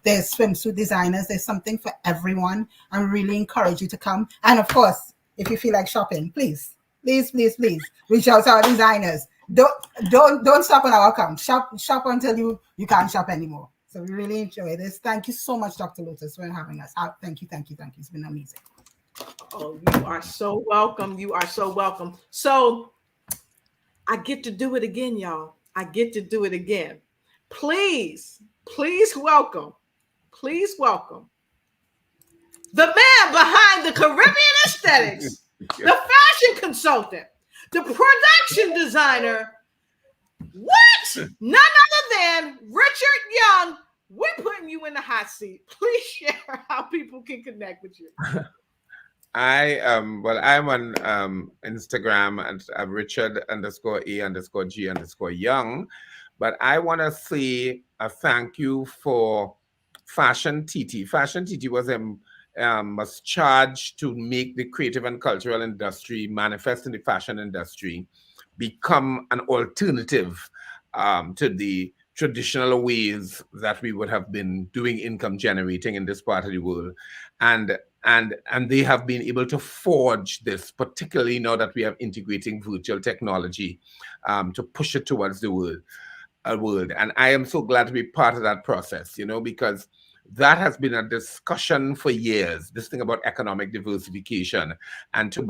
There's swimsuit designers. There's something for everyone. I really encourage you to come. And of course, if you feel like shopping, please reach out to our designers. Don't stop on our account. Shop until you can't shop anymore. So we really enjoy this. Thank you so much, Dr. Lotus, for having us. Thank you. It's been amazing. Oh, you are so welcome. You are so welcome. So I get to do it again, y'all. I get to do it again. Please welcome the man behind the Caribbean aesthetics, the fashion consultant, the production designer. What? None other than Richard Young. We're putting you in the hot seat. Please share how people can connect with you. I'm on Instagram and Richard_E_G_Young. But I want to say a thank you for Fashion TT. Fashion TT was charged to make the creative and cultural industry, manifest in the fashion industry, become an alternative to the traditional ways that we would have been doing income generating in this part of the world. And and they have been able to forge this, particularly now that we are integrating virtual technology to push it towards the world. And I am so glad to be part of that process, because that has been a discussion for years, this thing about economic diversification, and to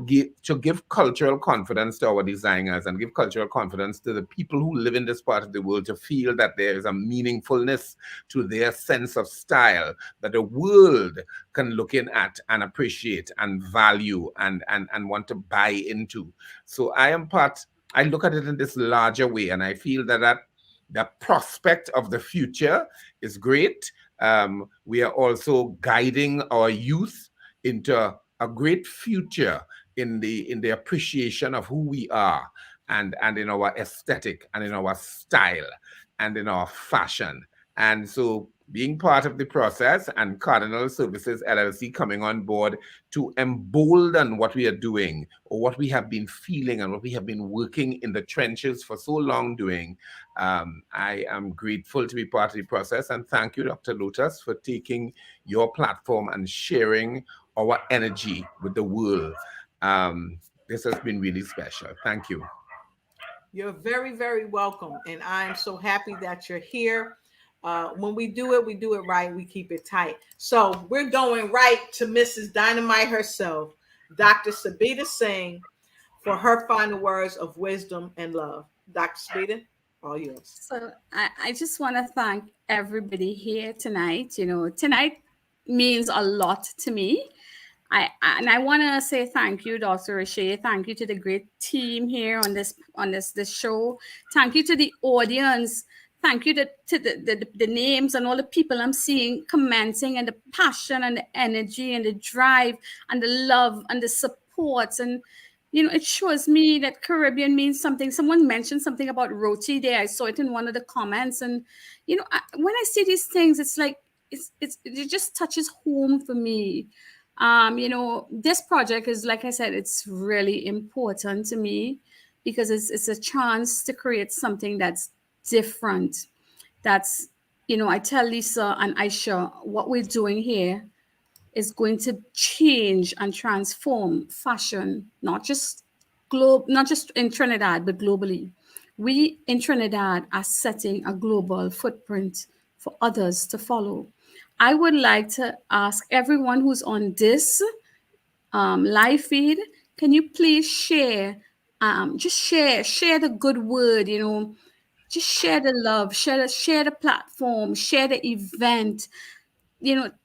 give cultural confidence to our designers and give cultural confidence to the people who live in this part of the world to feel that there is a meaningfulness to their sense of style that the world can look in at and appreciate and value and want to buy into. So I look at it in this larger way, and I feel that the prospect of the future is great. We are also guiding our youth into a great future in the appreciation of who we are, and in our aesthetic and in our style and in our fashion. And so being part of the process, and Cardinal Services LLC coming on board to embolden what we are doing, or what we have been feeling and what we have been working in the trenches for so long doing. I am grateful to be part of the process, and thank you, Dr. Lotus, for taking your platform and sharing our energy with the world. This has been really special. Thank you. You're very, very welcome. And I am so happy that you're here. When we do it right. We keep it tight. So we're going right to Mrs. Dynamite herself, Dr. Sabeeta Singh, for her final words of wisdom and love. Dr. Sabeeta, all yours. So I just want to thank everybody here tonight. Tonight means a lot to me. I want to say thank you, Dr. Riche. Thank you to the great team here on this show. Thank you to the audience. Thank you to the names and all the people I'm seeing commenting, and the passion and the energy and the drive and the love and the supports. And, it shows me that Caribbean means something. Someone mentioned something about roti there. I saw it in one of the comments. And, when I see these things, it's like, it just touches home for me. This project is, like I said, it's really important to me because it's a chance to create something that's different. That's, I tell Lisa and Aisha, what we're doing here is going to change and transform fashion, not just in Trinidad, but globally. We in Trinidad are setting a global footprint for others to follow. I would like to ask everyone who's on this live feed, can you please share, just share the good word, just share the love, share the platform, share the event,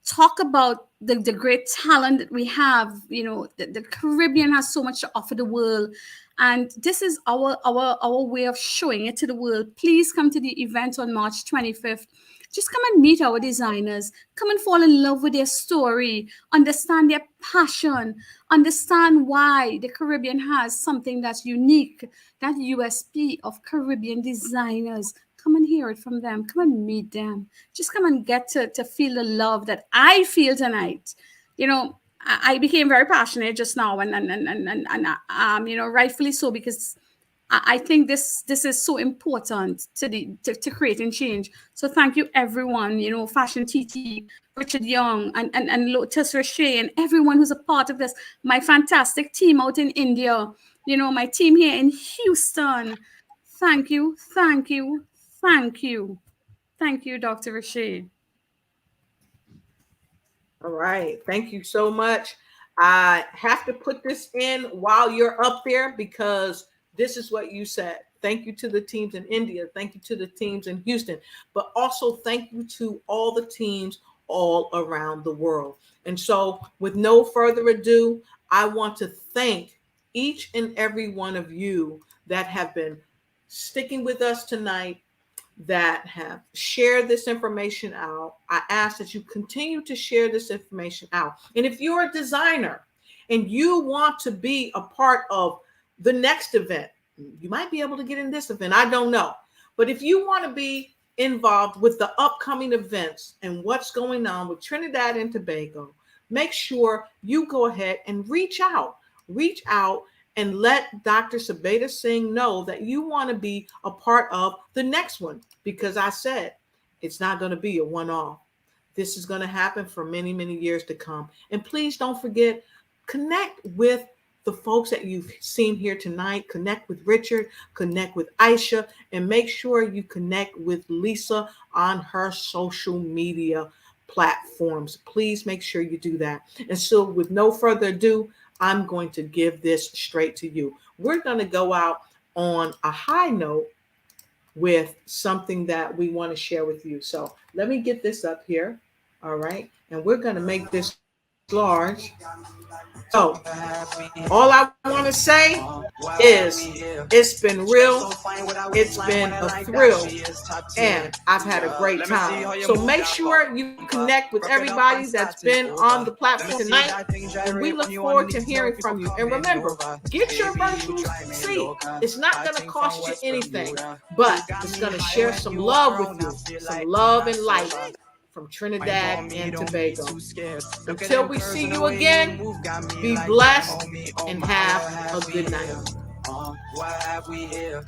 talk about the great talent that we have. The Caribbean has so much to offer the world. And this is our way of showing it to the world. Please come to the event on March 25th. Just come and meet our designers. Come and fall in love with their story. Understand their passion. Understand why the Caribbean has something that's unique. That USP of Caribbean designers. Come and hear it from them. Come and meet them. Just come and get to feel the love that I feel tonight. I became very passionate just now, and rightfully so, because I think this is so important to creating change. So thank you, everyone. Fashion TT, Richard Young, and Lotus Riche, and everyone who's a part of this. My fantastic team out in India. My team here in Houston. Thank you, thank you, thank you, thank you, Dr. Riche. All right, thank you so much. I have to put this in while you're up there because this is what you said. Thank you to the teams in India. Thank you to the teams in Houston. But also thank you to all the teams all around the world. And so with no further ado, I want to thank each and every one of you that have been sticking with us tonight, that have shared this information out. I ask that you continue to share this information out. And if you're a designer and you want to be a part of the next event, you might be able to get in this event. I don't know. But if you want to be involved with the upcoming events and what's going on with Trinidad and Tobago, make sure you go ahead and reach out and let Dr. Sabeeta Singh know that you want to be a part of the next one, because I said it's not going to be a one-off. This is going to happen for many, many years to come. And please don't forget, connect with the folks that you've seen here tonight. Connect with Richard, connect with Aisha, and make sure you connect with Lisa on her social media platforms. Please make sure you do that. And so with no further ado, I'm going to give this straight to you. We're going to go out on a high note with something that we want to share with you. So let me get this up here. All right. And we're going to make this large. So all I want to say is it's been real. It's been a thrill. And I've had a great time. So make sure you connect with everybody that's been on the platform tonight. And we look forward to hearing from you. And remember, get your virtual seat. It's not going to cost you anything, but it's going to share some love with you, some love and light from Trinidad and Tobago. Until we see you again, be blessed and have a good night. What have we here?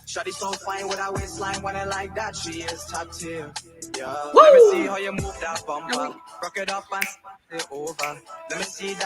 Shawty so fine with her waistline, when I like that, she is top tier. Yeah. Let me see how you move that bumper. Rock it up and it over. Let me see that.